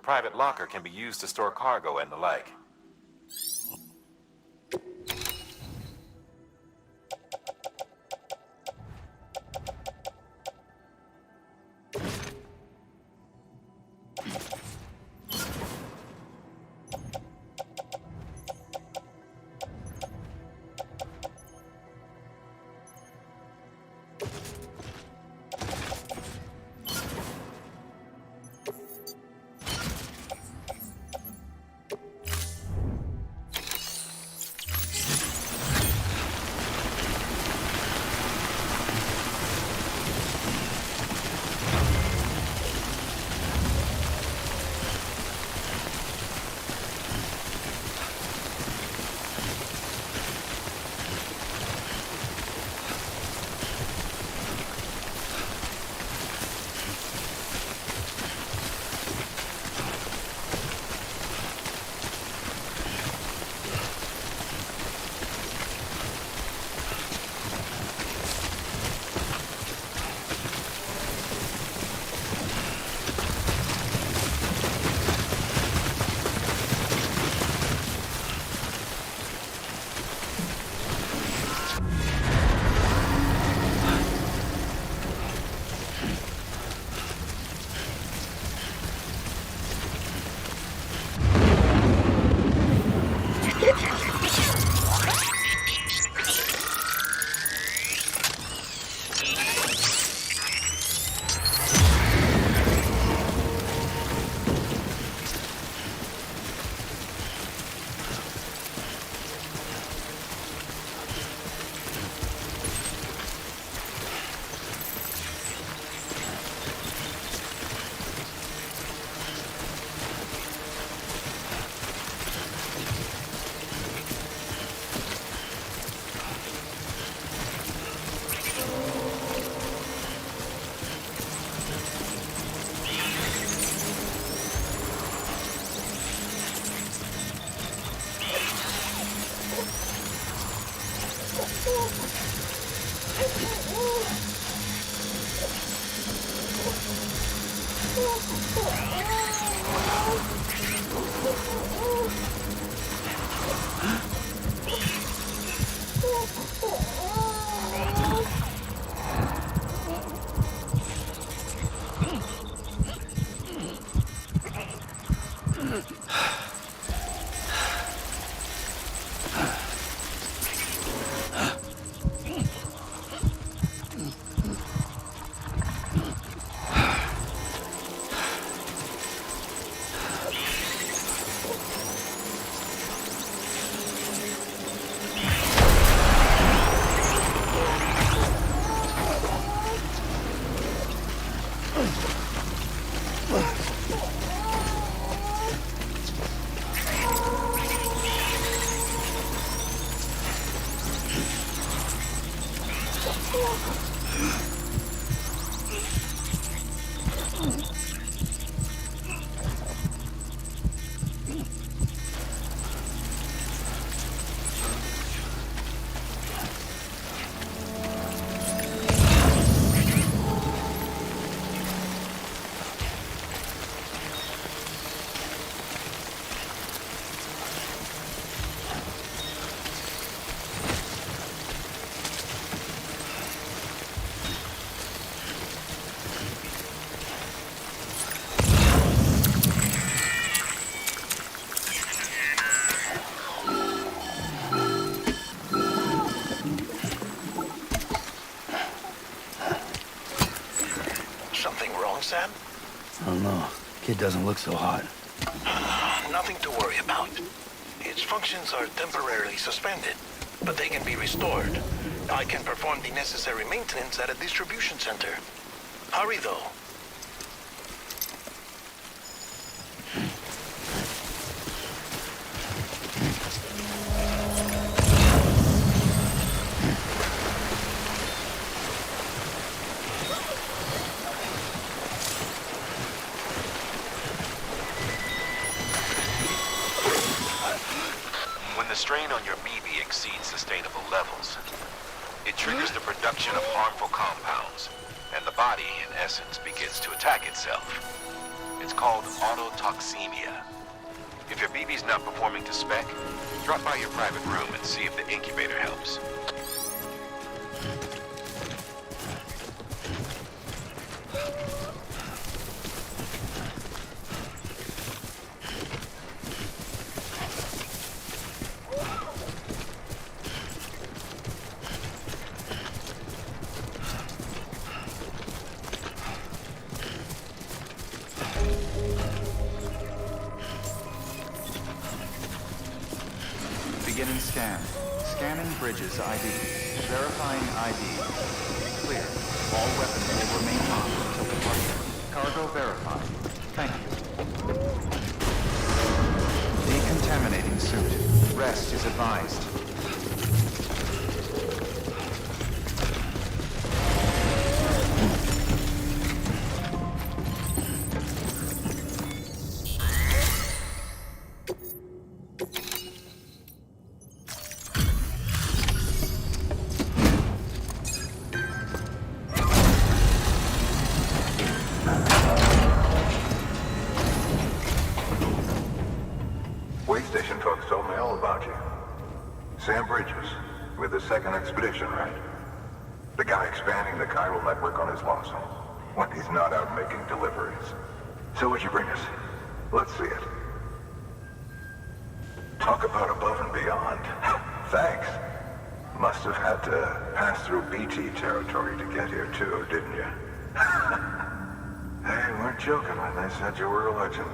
private locker can be used to store cargo and the like. Sam? I don't know. Kid doesn't look so hot. Nothing to worry about. Its functions are temporarily suspended, but they can be restored. I can perform the necessary maintenance at a distribution center. Hurry, though. When the strain on your BB exceeds sustainable levels, it triggers the production of harmful compounds, and the body, in essence, begins to attack itself. It's called autotoxemia. If your BB's not performing to spec, drop by your private room and see if the incubator helps. Begin and scan. Scanning bridges ID. Verifying ID. Clear. All weapons will remain on until departure. Cargo verified. Thank you. Decontaminating suit. Rest is advised. Waystation folks told me all about you. Sam Bridges, with the second expedition, right? The guy expanding the chiral network on his lonesome, when he's not out making deliveries. So what'd you bring us? Let's see it. Talk about above and beyond. Thanks. Must have had to pass through BT territory to get here too, didn't you? They weren't joking when they said you were a legend.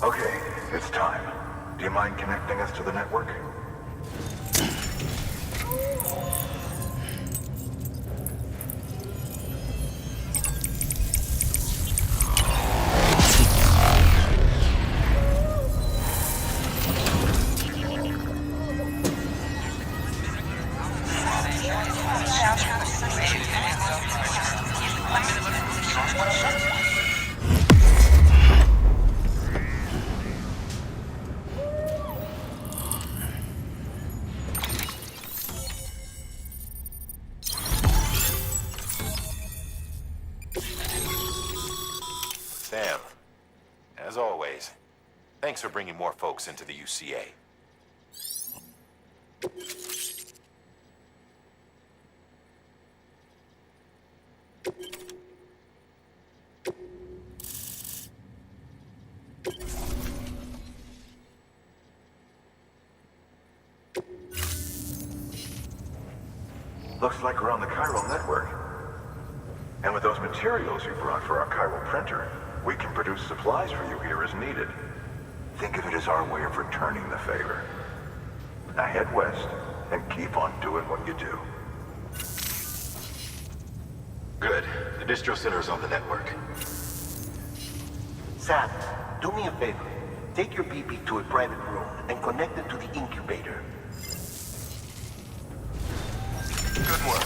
Okay, it's time. Do you mind connecting us to the network? Sam, as always, thanks for bringing more folks into the UCA. Looks like we're on the chiral network. And with those materials you brought for our chiral printer, we can produce supplies for you here as needed. Think of it as our way of returning the favor. Now head west and keep on doing what you do. Good. The distro center is on the network. Sam, do me a favor. Take your BB to a private room and connect it to the incubator. Good work.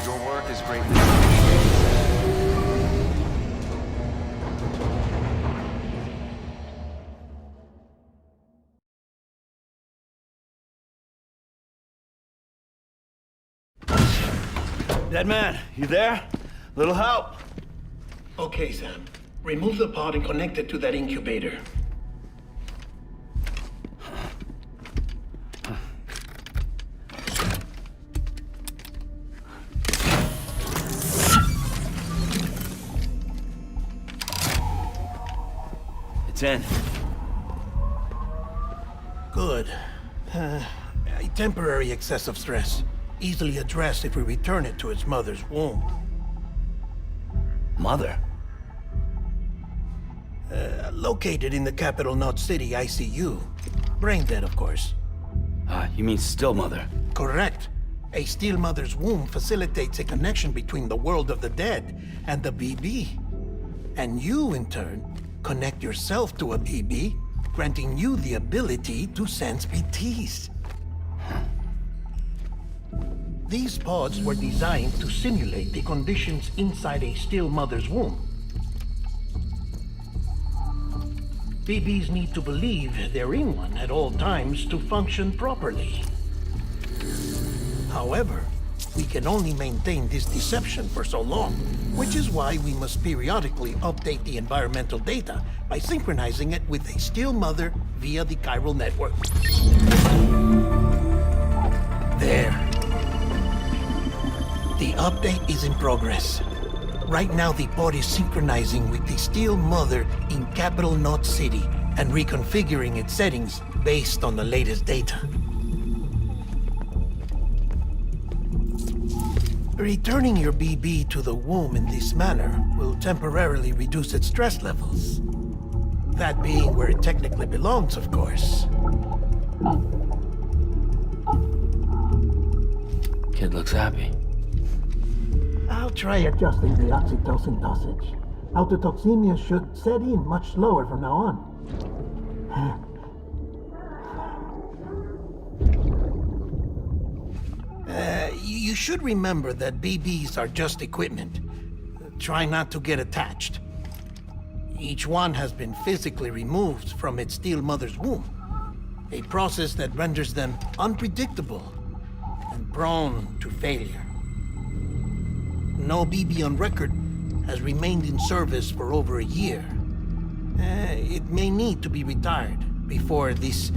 Your work is greatly appreciated. Dead man, you there? Little help? Okay, Sam. Remove the pod and connect it to that incubator. It's in. Good. A temporary excessive stress. Easily addressed if we return it to its mother's womb. Mother? Located in the capital Knot City ICU. Brain dead, of course. You mean still mother? Correct. A still mother's womb facilitates a connection between the world of the dead and the BB. And you, in turn, connect yourself to a BB, granting you the ability to sense BTs. These pods were designed to simulate the conditions inside a still mother's womb. BBs need to believe they're in one at all times to function properly. However, we can only maintain this deception for so long, which is why we must periodically update the environmental data by synchronizing it with a still mother via the chiral network. There. The update is in progress. Right now, the pod is synchronizing with the still mother in capital Knot City and reconfiguring its settings based on the latest data. Returning your BB to the womb in this manner will temporarily reduce its stress levels. That being where it technically belongs, of course. Kid looks happy. I'll try adjusting the oxytocin dosage. Autotoxemia should set in much slower from now on. You should remember that BBs are just equipment. Try not to get attached. Each one has been physically removed from its still mother's womb. A process that renders them unpredictable and prone to failure. No BB on record has remained in service for over a year. It may need to be retired before this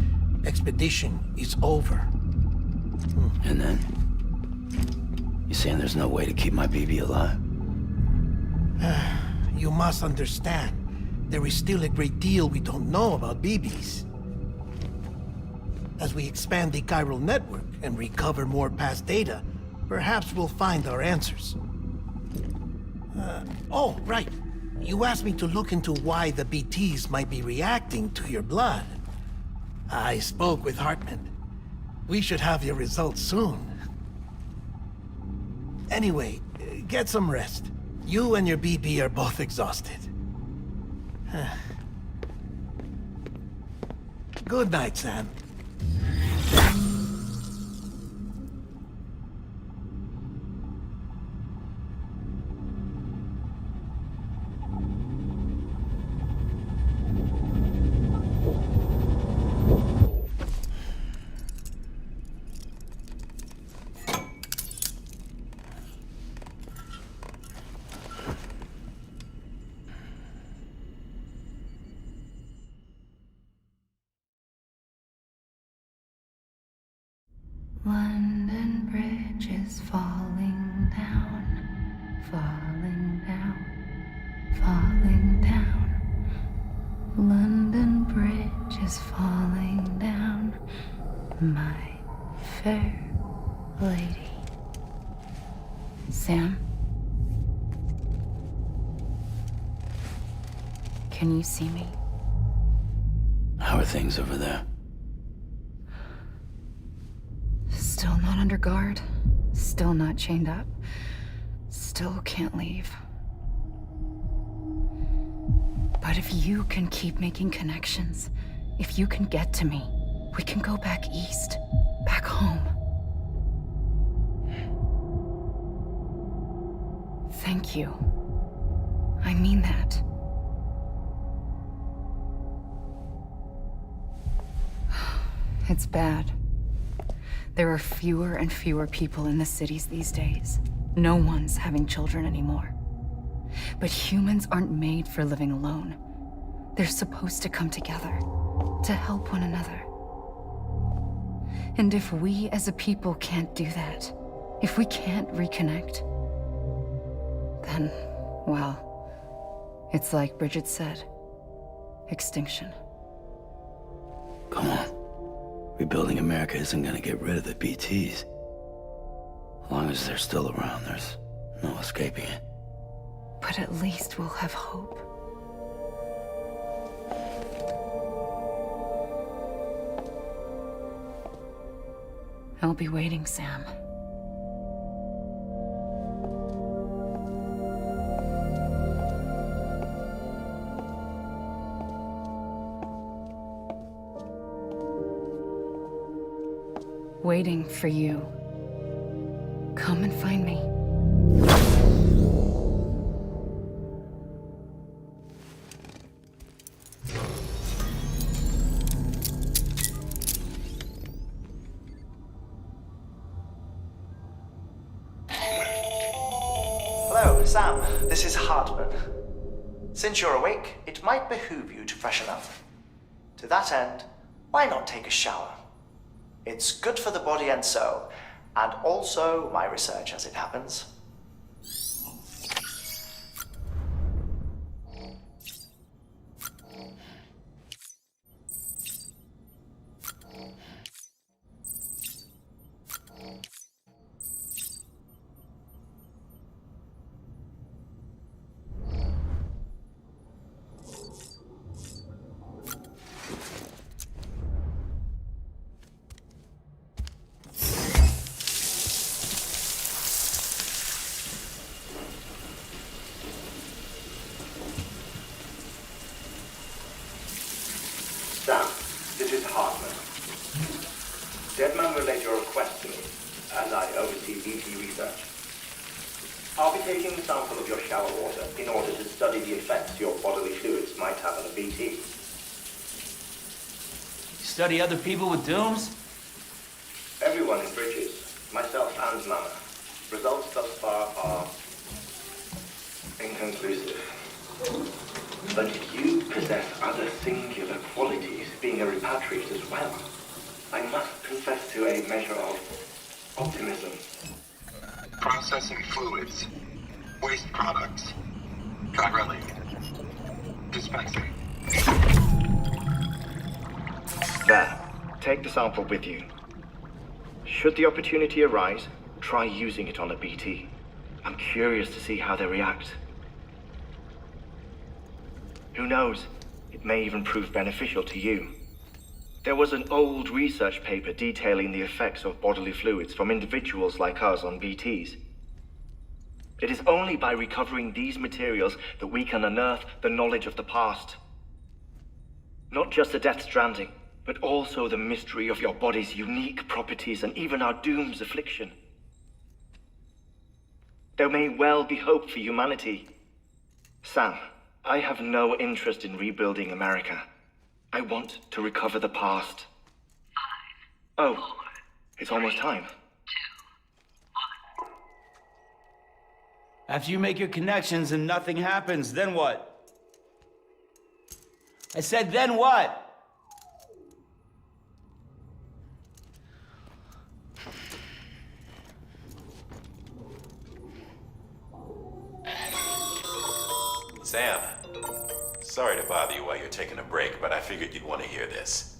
expedition is over. And then? You saying there's no way to keep my BB alive? You must understand, there is still a great deal we don't know about BBs. As we expand the chiral network and recover more past data, perhaps we'll find our answers. Oh, right. You asked me to look into why the BTs might be reacting to your blood. I spoke with Hartman. We should have your results soon. Anyway, get some rest. You and your BB are both exhausted. Good night, Sam. London Bridge is falling down, falling down, falling down. London Bridge is falling down, my fair lady. Sam? Can you see me? How are things over there? Still not under guard, still not chained up, still can't leave. But if you can keep making connections, if you can get to me, we can go back east, back home. Thank you. I mean that. It's bad. There are fewer and fewer people in the cities these days. No one's having children anymore. But humans aren't made for living alone. They're supposed to come together, to help one another. And if we as a people can't do that, if we can't reconnect, then, well, it's like Bridget said, extinction. Come on. Rebuilding America isn't gonna get rid of the BTs. As long as they're still around, there's no escaping it. But at least we'll have hope. I'll be waiting, Sam. Waiting for you. Come and find me. Hello, Sam. This is Hartman. Since you're awake, it might behoove you to freshen up. To that end, why not take a shower? It's good for the body and soul, and also my research as it happens. Sam, this is Hartman. Deadman relayed your request to me, as I oversee BT research. I'll be taking a sample of your shower water in order to study the effects your bodily fluids might have on a BT. Study other people with dooms? Everyone in Bridges, myself and Mama. Results thus far are inconclusive. But you possess other singular qualities, being a repatriate as well. I must confess to a measure of optimism. Processing fluids. Waste products. Drilling. Dispensing. There. Take the sample with you. Should the opportunity arise, try using it on a BT. I'm curious to see how they react. Who knows? It may even prove beneficial to you. There was an old research paper detailing the effects of bodily fluids from individuals like us on BTs. It is only by recovering these materials that we can unearth the knowledge of the past. Not just the Death Stranding, but also the mystery of your body's unique properties and even our doom's affliction. There may well be hope for humanity. Sam, I have no interest in rebuilding America. I want to recover the past. 5, 4, oh, it's almost time. 2, 1. After you make your connections and nothing happens, then what? I said, then what? Sam, sorry to bother you while you're taking a break, but I figured you'd want to hear this.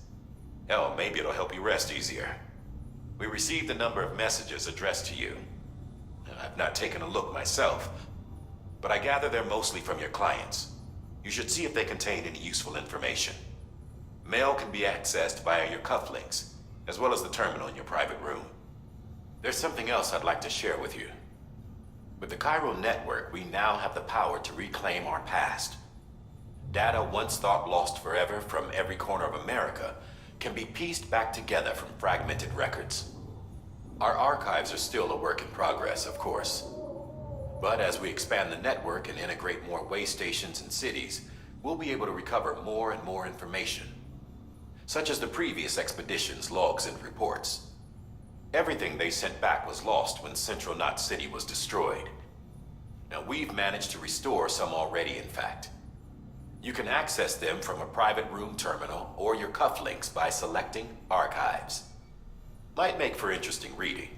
Hell, maybe it'll help you rest easier. We received a number of messages addressed to you. I've not taken a look myself, but I gather they're mostly from your clients. You should see if they contain any useful information. Mail can be accessed via your cufflinks, as well as the terminal in your private room. There's something else I'd like to share with you. With the Chiral Network, we now have the power to reclaim our past. Data once thought lost forever from every corner of America can be pieced back together from fragmented records. Our archives are still a work in progress, of course. But as we expand the network and integrate more way stations and cities, we'll be able to recover more and more information, such as the previous expedition's logs and reports. Everything they sent back was lost when Central Knot City was destroyed. Now we've managed to restore some already, in fact. You can access them from a private room terminal or your cufflinks by selecting Archives. Might make for interesting reading.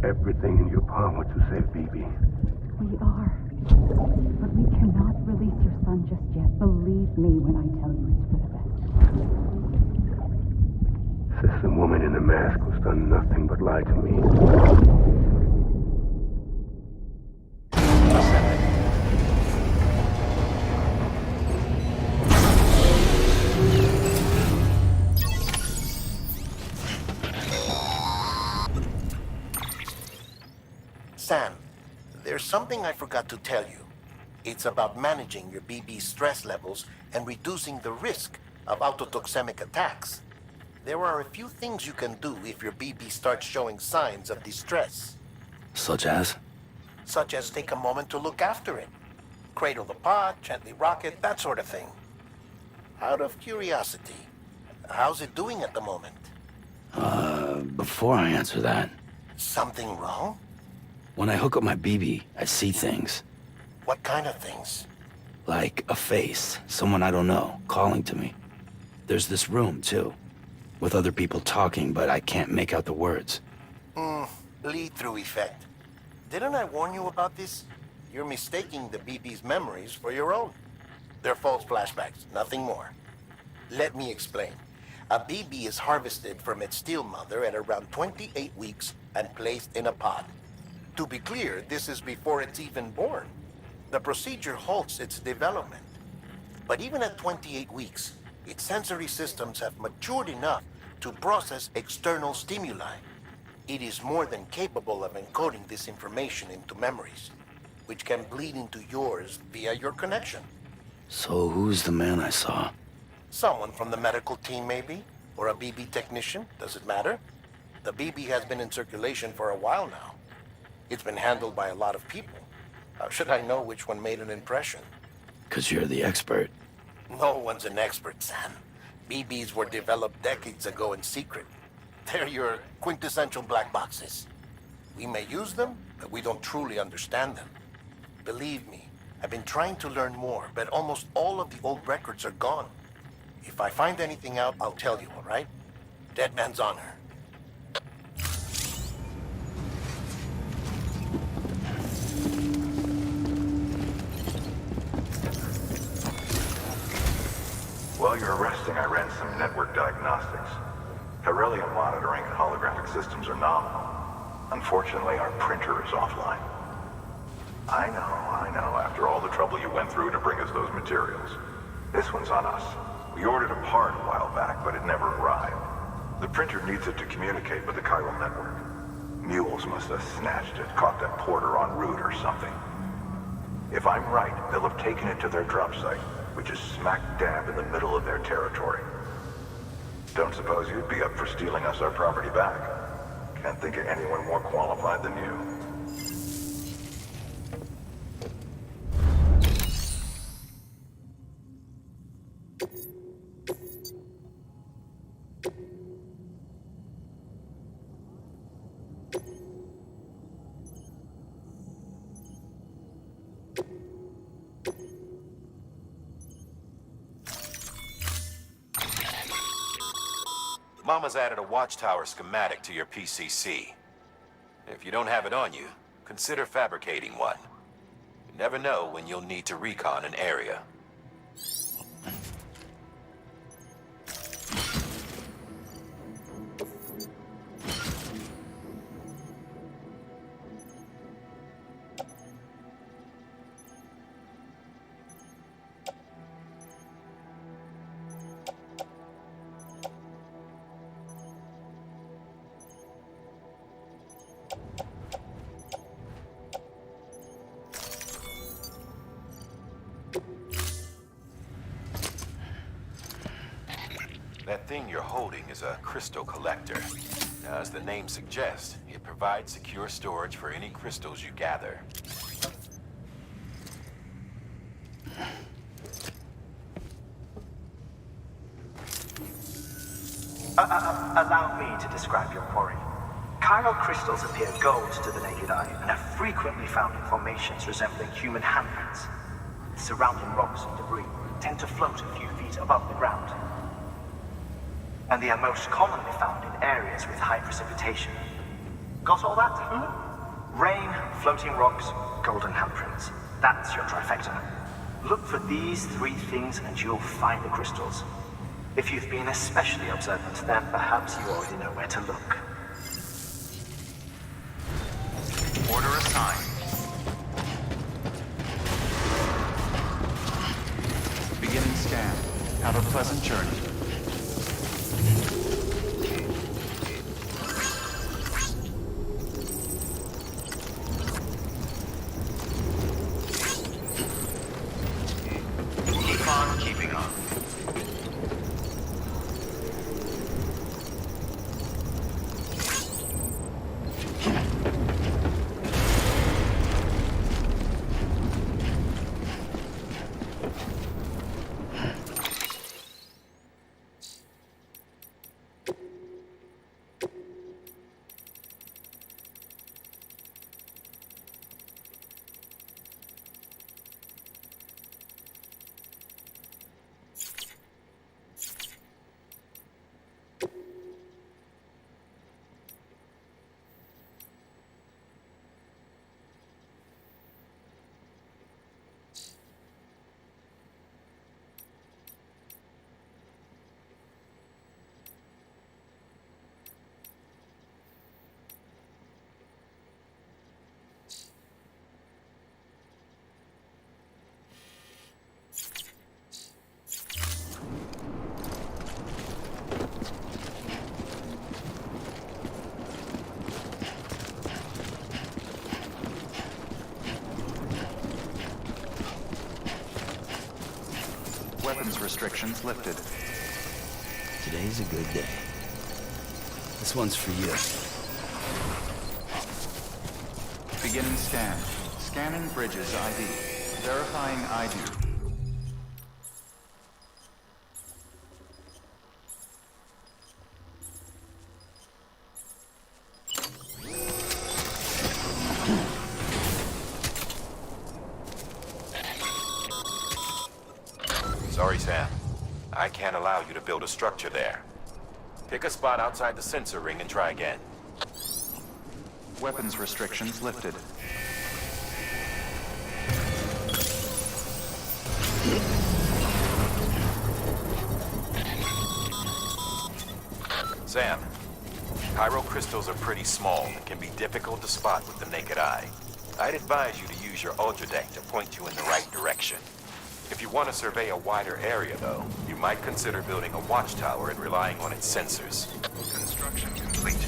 Everything in your power to save BB. We are. But we cannot release your son just yet. Believe me when I tell you it's for the best. Says the woman in the mask who's done nothing but lie to me. Sam, there's something I forgot to tell you. It's about managing your BB stress levels and reducing the risk of autotoxemic attacks. There are a few things you can do if your BB starts showing signs of distress. Such as? Such as take a moment to look after it. Cradle the pot, gently rock it, that sort of thing. Out of curiosity, how's it doing at the moment? Before I answer that... Something wrong? When I hook up my BB, I see things. What kind of things? Like a face, someone I don't know, calling to me. There's this room, too, with other people talking, but I can't make out the words. Lead-through effect. Didn't I warn you about this? You're mistaking the BB's memories for your own. They're false flashbacks, nothing more. Let me explain. A BB is harvested from its steel mother at around 28 weeks and placed in a pod. To be clear, this is before it's even born. The procedure halts its development. But even at 28 weeks, its sensory systems have matured enough to process external stimuli. It is more than capable of encoding this information into memories, which can bleed into yours via your connection. So who's the man I saw? Someone from the medical team, maybe? Or a BB technician, does it matter? The BB has been in circulation for a while now. It's been handled by a lot of people. How should I know which one made an impression? 'Cause you're the expert. No one's an expert, Sam. BBs were developed decades ago in secret. They're your quintessential black boxes. We may use them, but we don't truly understand them. Believe me, I've been trying to learn more, but almost all of the old records are gone. If I find anything out, I'll tell you, all right? Dead man's honor. While you're resting, I ran some network diagnostics. Beryllium monitoring and holographic systems are nominal. Unfortunately, our printer is offline. I know, after all the trouble you went through to bring us those materials. This one's on us. We ordered a part a while back, but it never arrived. The printer needs it to communicate with the chiral network. Mules must have snatched it, caught that porter en route or something. If I'm right, they'll have taken it to their drop site, which is smack dab in the middle of their territory. Don't suppose you'd be up for stealing us our property back? Can't think of anyone more qualified than you. Mama's added a watchtower schematic to your PCC. If you don't have it on you, consider fabricating one. You never know when you'll need to recon an area. That thing you're holding is a crystal collector. Now, as the name suggests, it provides secure storage for any crystals you gather. Allow me to describe your quarry. Chiral crystals appear gold to the naked eye and are frequently found in formations resembling human handprints. Surrounding rocks and debris tend to float a few feet above the ground. And they are most commonly found in areas with high precipitation. Got all that? Rain, floating rocks, golden handprints. That's your trifecta. Look for these three things and you'll find the crystals. If you've been especially observant, then perhaps you already know where to look. Order assigned. Beginning scan. Have a pleasant journey. Keep on keeping on. Weapons restrictions lifted. Today's a good day. This one's for you. Beginning scan. Scanning Bridges ID. Verifying ID. Sorry, Sam. I can't allow you to build a structure there. Pick a spot outside the sensor ring and try again. Weapons restrictions lifted. Sam, chiral crystals are pretty small and can be difficult to spot with the naked eye. I'd advise you to use your ultra deck to point you in the right direction. If you want to survey a wider area, though, you might consider building a watchtower and relying on its sensors. Construction complete.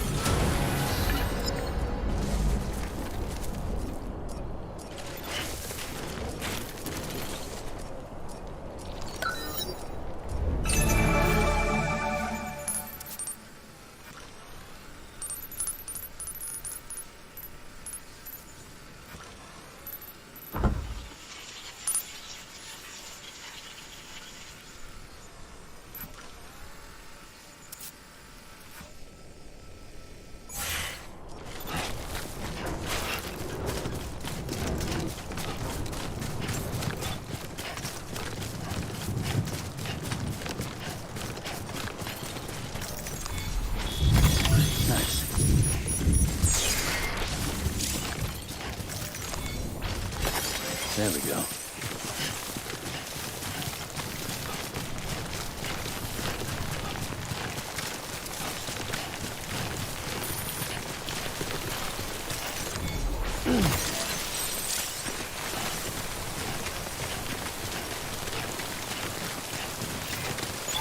There we go.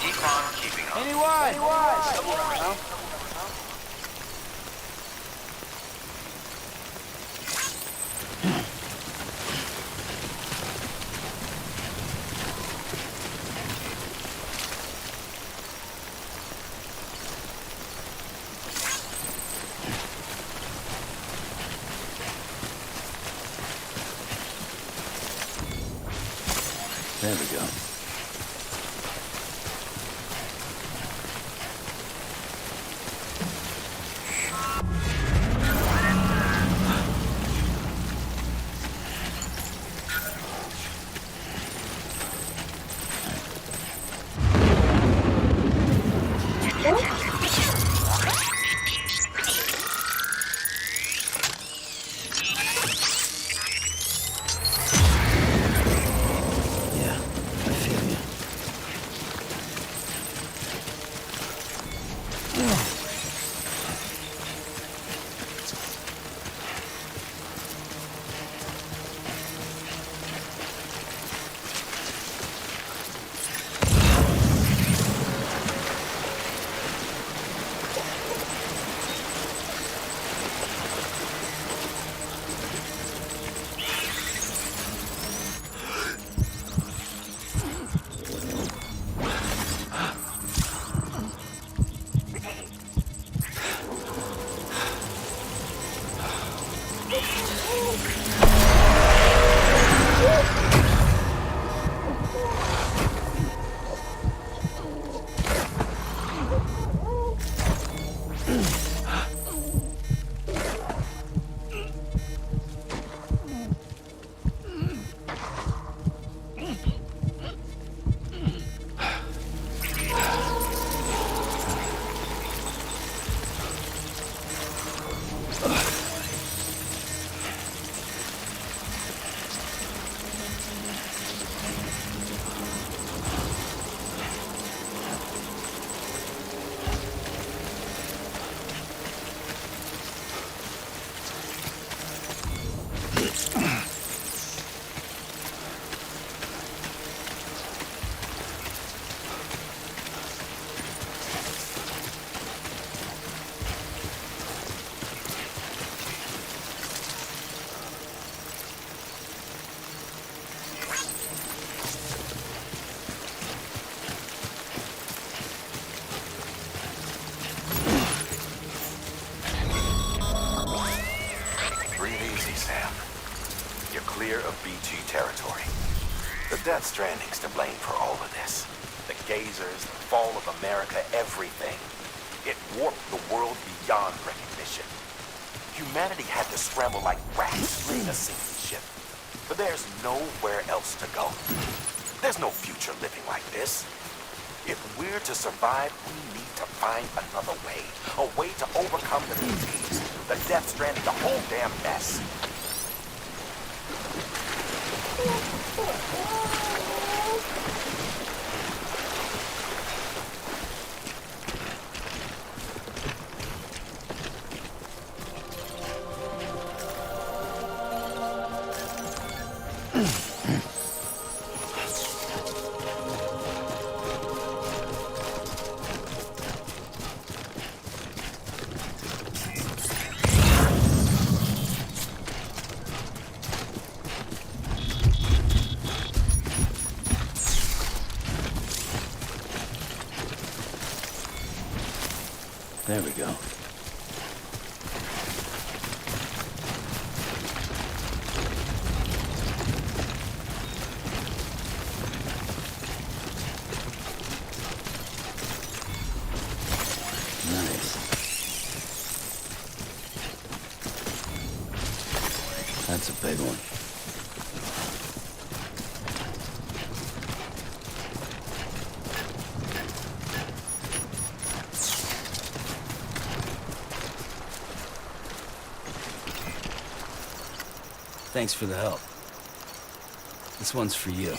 Keep on keeping on. Anyone? There we go. clear of BG territory. The Death Stranding's to blame for all of this. The gazers, the fall of America, everything. It warped the world beyond recognition. Humanity had to scramble like rats fleeing a sinking ship. But there's nowhere else to go. There's no future living like this. If we're to survive, we need to find another way. A way to overcome the disease, the Death Stranding, the whole damn mess. There we go. Nice. That's a big one. Thanks for the help. This one's for you.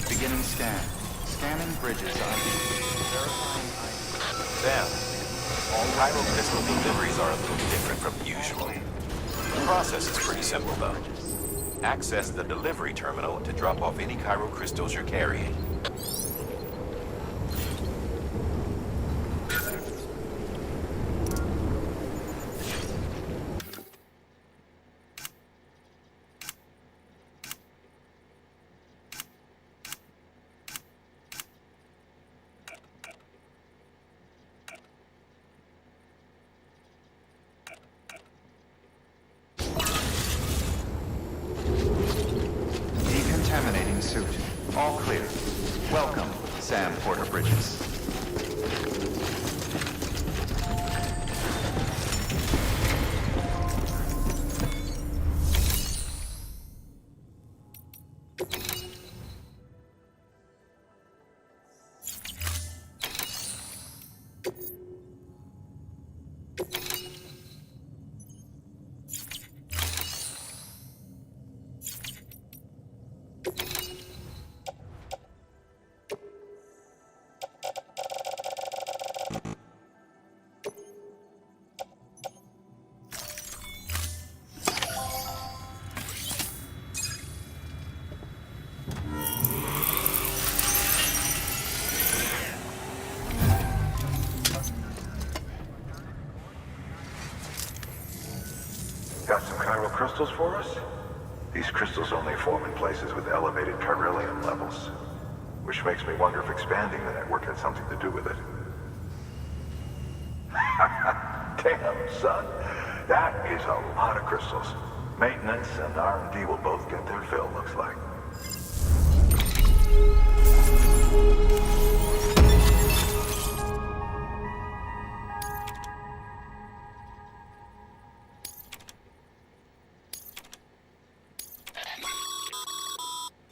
Beginning scan. Scanning bridges ID. Verifying ID. Sam, all Cairo crystal deliveries are a little different from usual. The process is pretty simple, though. Access the delivery terminal to drop off any Cairo crystals you're carrying. Decontaminating suit. All clear. Welcome, Sam Porter Bridges. Got some chiral crystals for us? These crystals only form in places with elevated chiralium levels, which makes me wonder if expanding the network had something to do with it. Damn, son. That is a lot of crystals. Maintenance and R&D will both get their fill, looks like.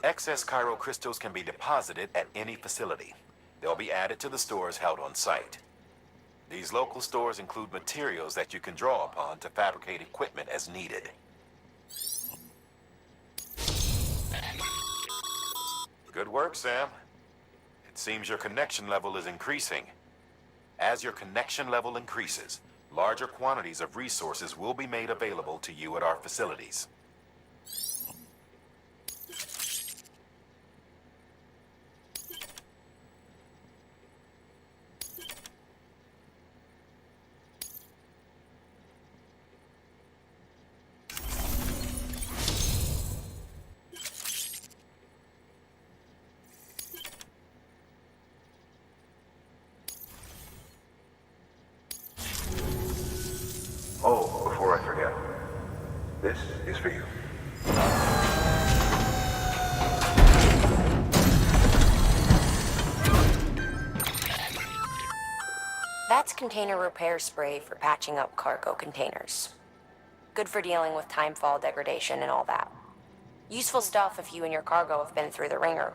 Excess chiral crystals can be deposited at any facility. They'll be added to the stores held on site. These local stores include materials that you can draw upon to fabricate equipment as needed. Good work, Sam. It seems your connection level is increasing. As your connection level increases, larger quantities of resources will be made available to you at our facilities. Oh, before I forget, this is for you. That's container repair spray for patching up cargo containers. Good for dealing with timefall degradation and all that. Useful stuff if you and your cargo have been through the ringer.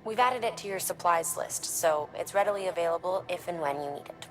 We've added it to your supplies list, so it's readily available if and when you need it.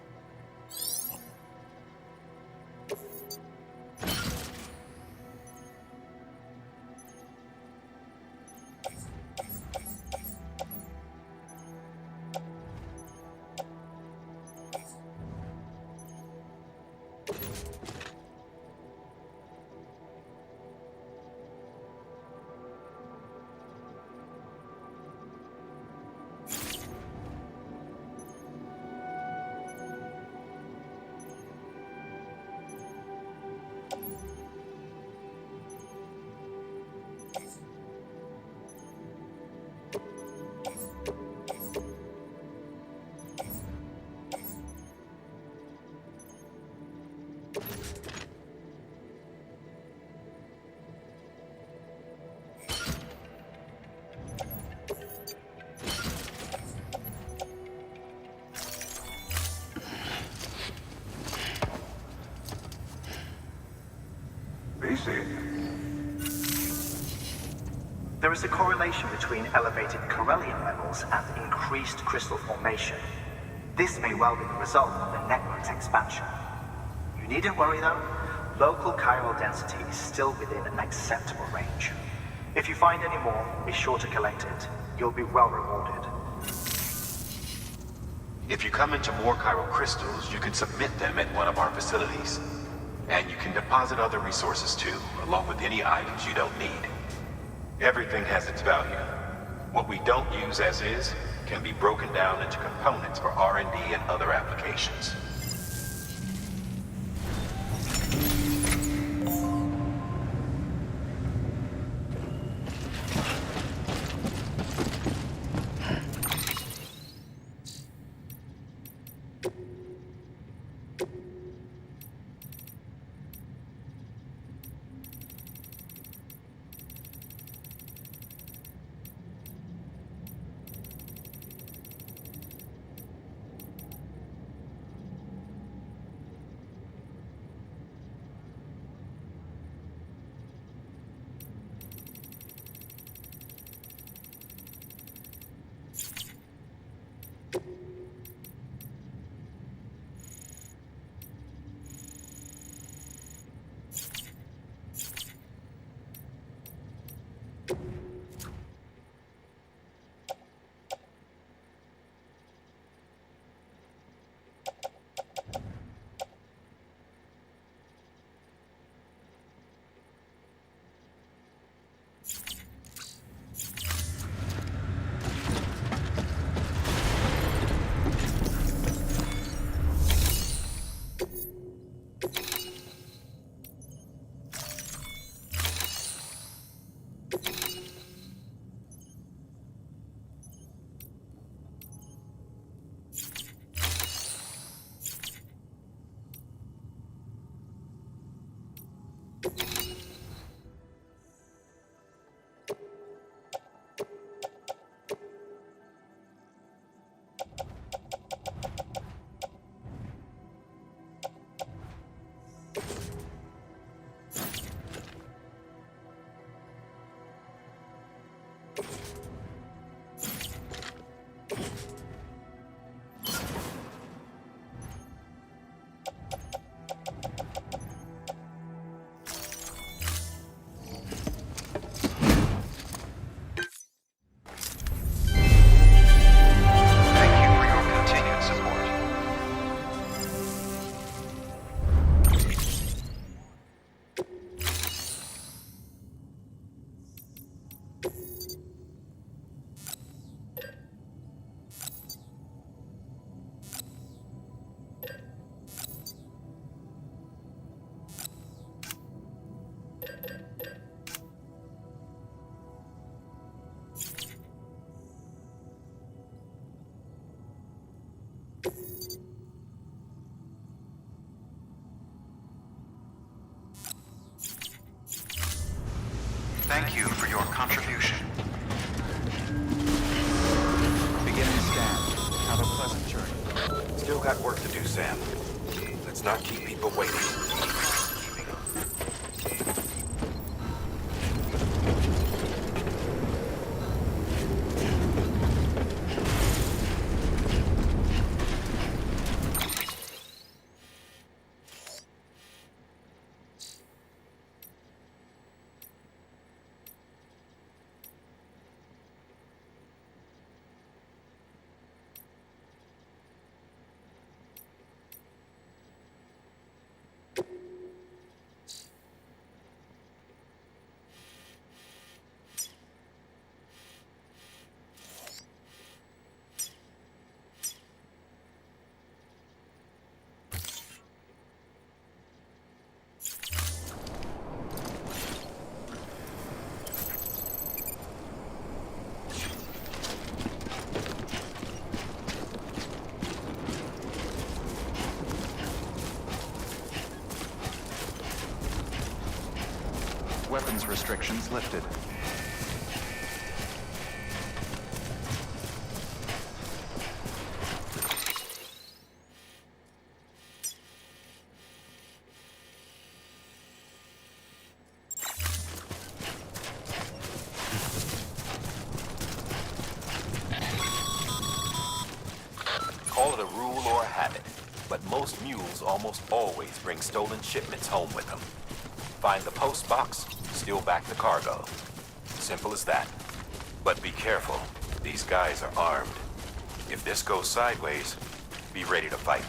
There is a correlation between elevated chiralium levels and increased crystal formation. This may well be the result of the network's expansion. You needn't worry though. Local chiral density is still within an acceptable range. If you find any more, be sure to collect it. You'll be well rewarded. If you come into more chiral crystals, you can submit them at one of our facilities. And you can deposit other resources too, along with any items you don't need. Everything has its value. What we don't use as is can be broken down into components for R&D and other applications. you for your contribution. Beginning scan. Have a pleasant journey. Still got work to do, Sam. Let's not keep people waiting. Weapons restrictions lifted. Call it a rule or a habit, but most mules almost always bring stolen shipments home with them. Find the post box, steal back the cargo. Simple as that. But be careful. These guys are armed. If this goes sideways, be ready to fight.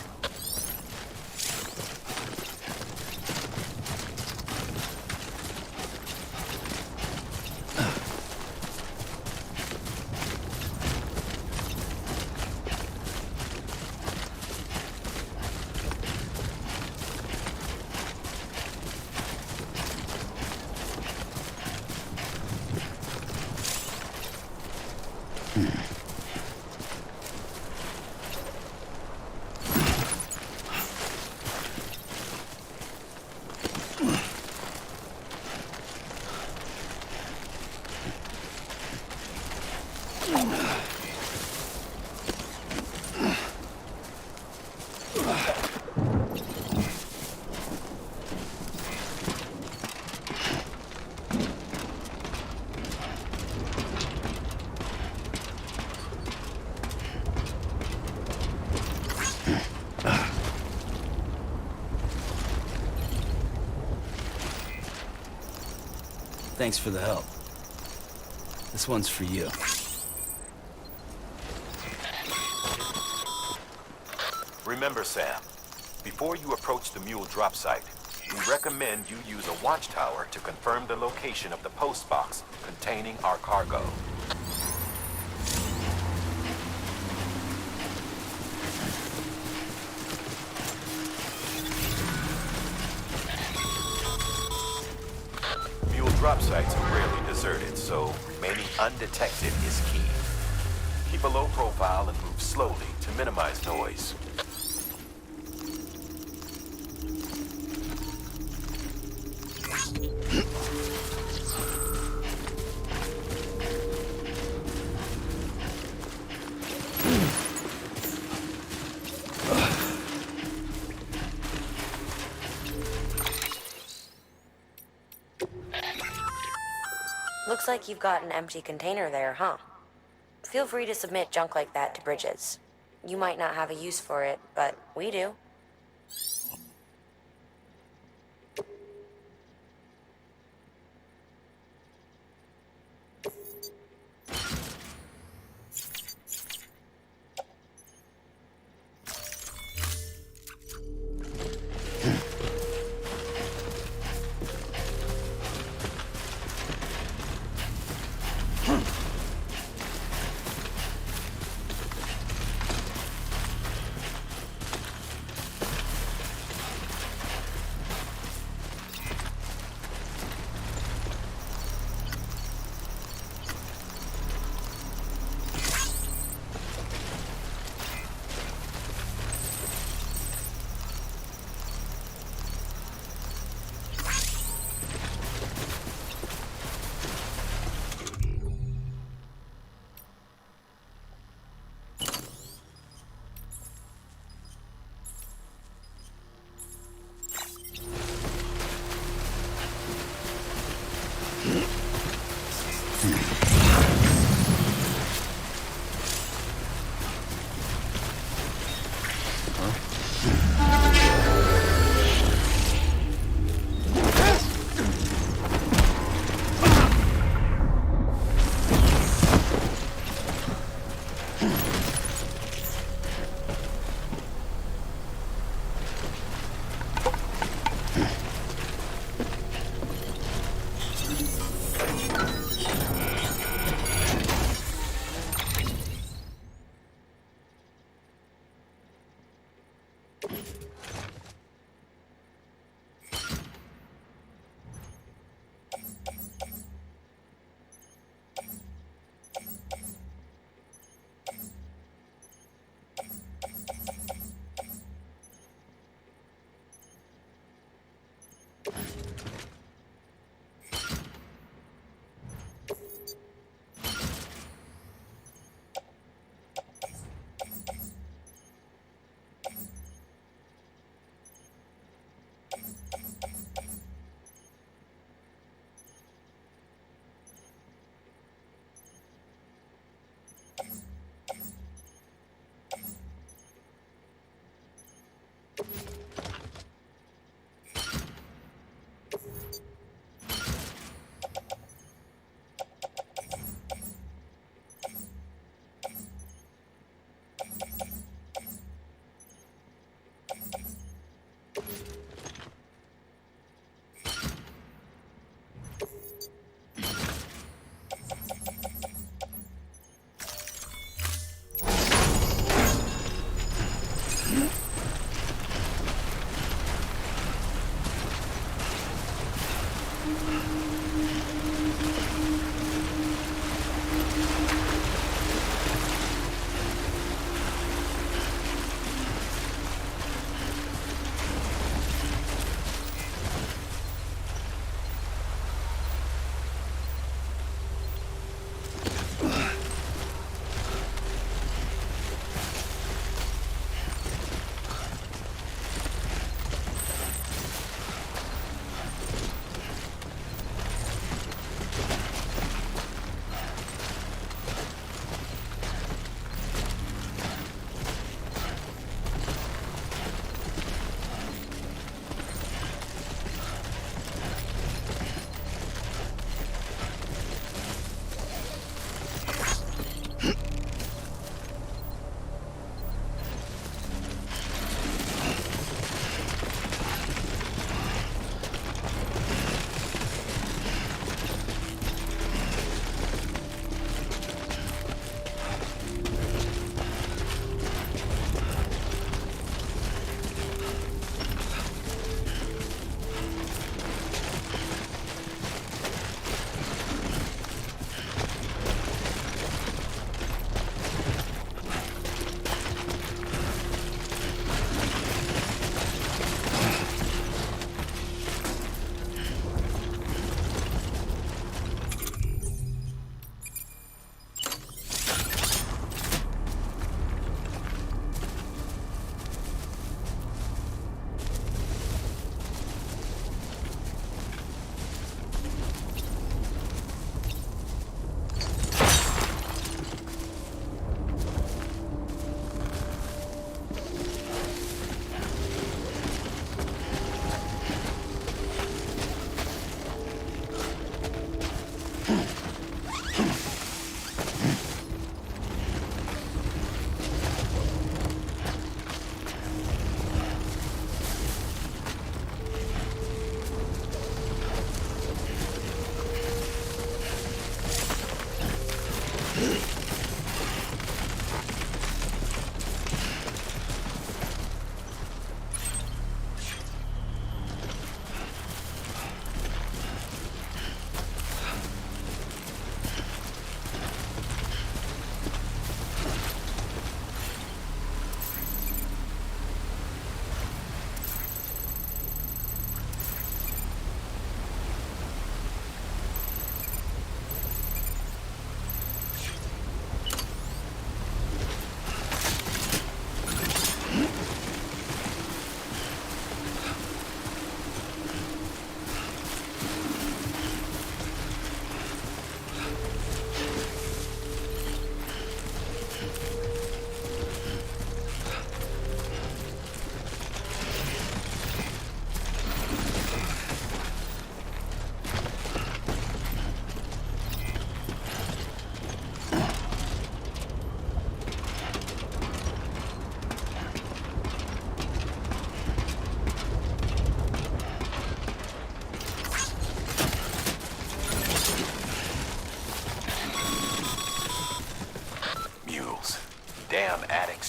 Thanks for the help. This one's for you. Remember, Sam, before you approach the mule drop site, we recommend you use a watchtower to confirm the location of the post box containing our cargo. Mule drop sites are rarely deserted, so remaining undetected is key. Keep a low profile and move slowly to minimize noise. Looks like you've got an empty container there, huh? Feel free to submit junk like that to Bridges. You might not have a use for it, but we do.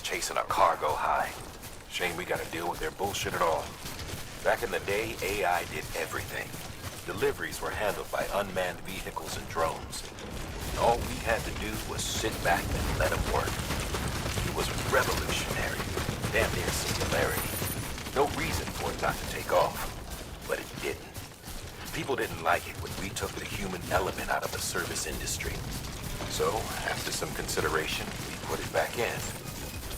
chasing a cargo high. Shame we gotta deal with their bullshit at all. Back in the day, AI did everything. Deliveries were handled by unmanned vehicles and drones. All we had to do was sit back and let them work. It was revolutionary, damn near singularity. No reason for it not to take off, but it didn't. People didn't like it when we took the human element out of the service industry. So, after some consideration, we put it back in.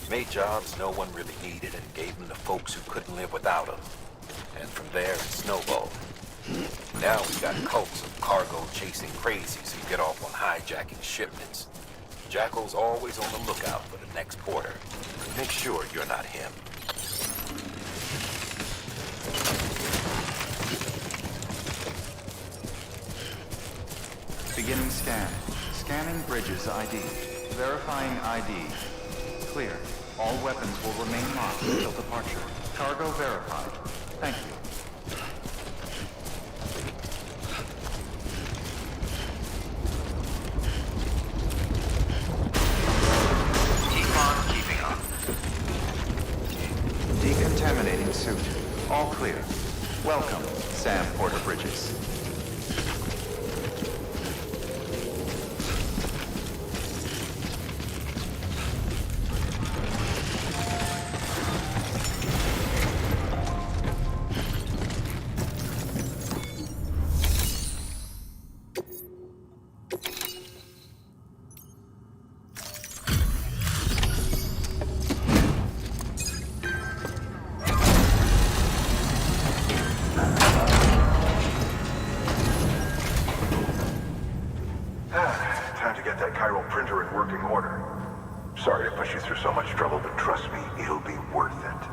Made jobs no one really needed and gave them to folks who couldn't live without them. And from there, it snowballed. Now we got cults of cargo-chasing crazies who get off on hijacking shipments. Jackal's always on the lookout for the next porter. Make sure you're not him. Beginning scan. Scanning bridges ID. Verifying ID. Clear. All weapons will remain locked until departure. Cargo verified. Thank you. Keep on keeping up. Decontaminating suit. All clear. Welcome, Sam Porter Bridges. Time to get that chiral printer in working order. Sorry to push you through so much trouble, but trust me, it'll be worth it.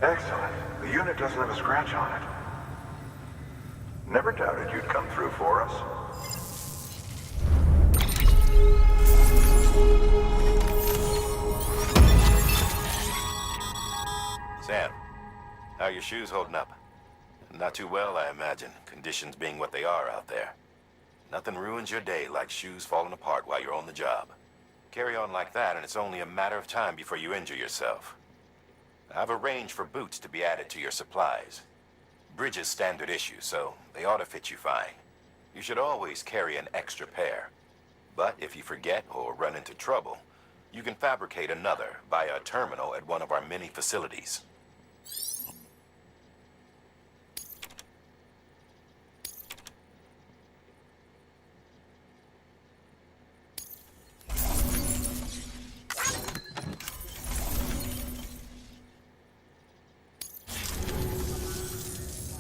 Excellent. The unit doesn't have a scratch on it. Never doubted you'd come through for us. Sam, how are your shoes holding up? Not too well, I imagine, conditions being what they are out there. Nothing ruins your day like shoes falling apart while you're on the job. Carry on like that and it's only a matter of time before you injure yourself. I've arranged for boots to be added to your supplies. Bridges standard issue, so they ought to fit you fine. You should always carry an extra pair. But if you forget or run into trouble, you can fabricate another via a terminal at one of our many facilities.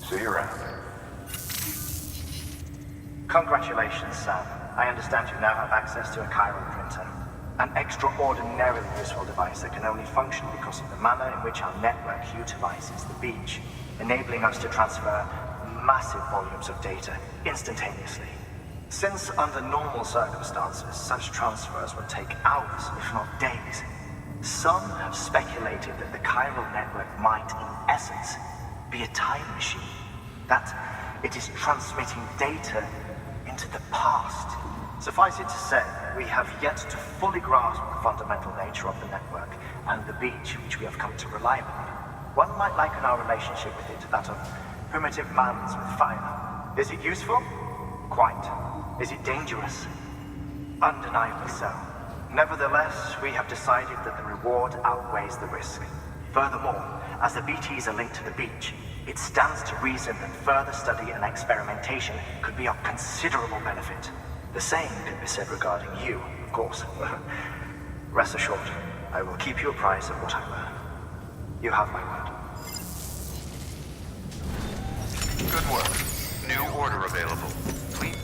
See you around. Congratulations, Sam. I understand you now have access to a chiral printer. An extraordinarily useful device that can only function because of the manner in which our network utilizes the beach, enabling us to transfer massive volumes of data instantaneously. Since under normal circumstances, such transfers would take hours, if not days, some have speculated that the chiral network might, in essence, be a time machine. That it is transmitting data into the past. Suffice it to say, we have yet to fully grasp the fundamental nature of the network and the beach which we have come to rely upon. One might liken our relationship with it to that of primitive mans with fire. Is it useful? Quite. Is it dangerous? Undeniably so. Nevertheless, we have decided that the reward outweighs the risk. Furthermore, as the BTs are linked to the beach, it stands to reason that further study and experimentation could be of considerable benefit. The same could be said regarding you, of course. Rest assured, I will keep you apprised of what I learn. You have my word. Good work. New order available. Please.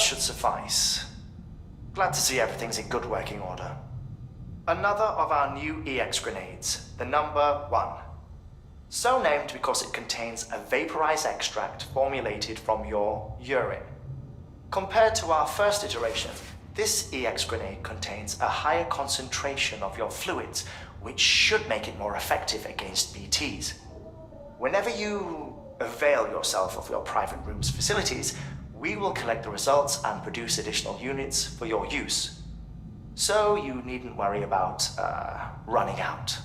should suffice. Glad to see everything's in good working order. Another of our new EX grenades, the number 1. So named because it contains a vaporized extract formulated from your urine. Compared to our first iteration, this EX grenade contains a higher concentration of your fluids, which should make it more effective against BTs. Whenever you avail yourself of your private room's facilities, we will collect the results and produce additional units for your use. So you needn't worry about running out.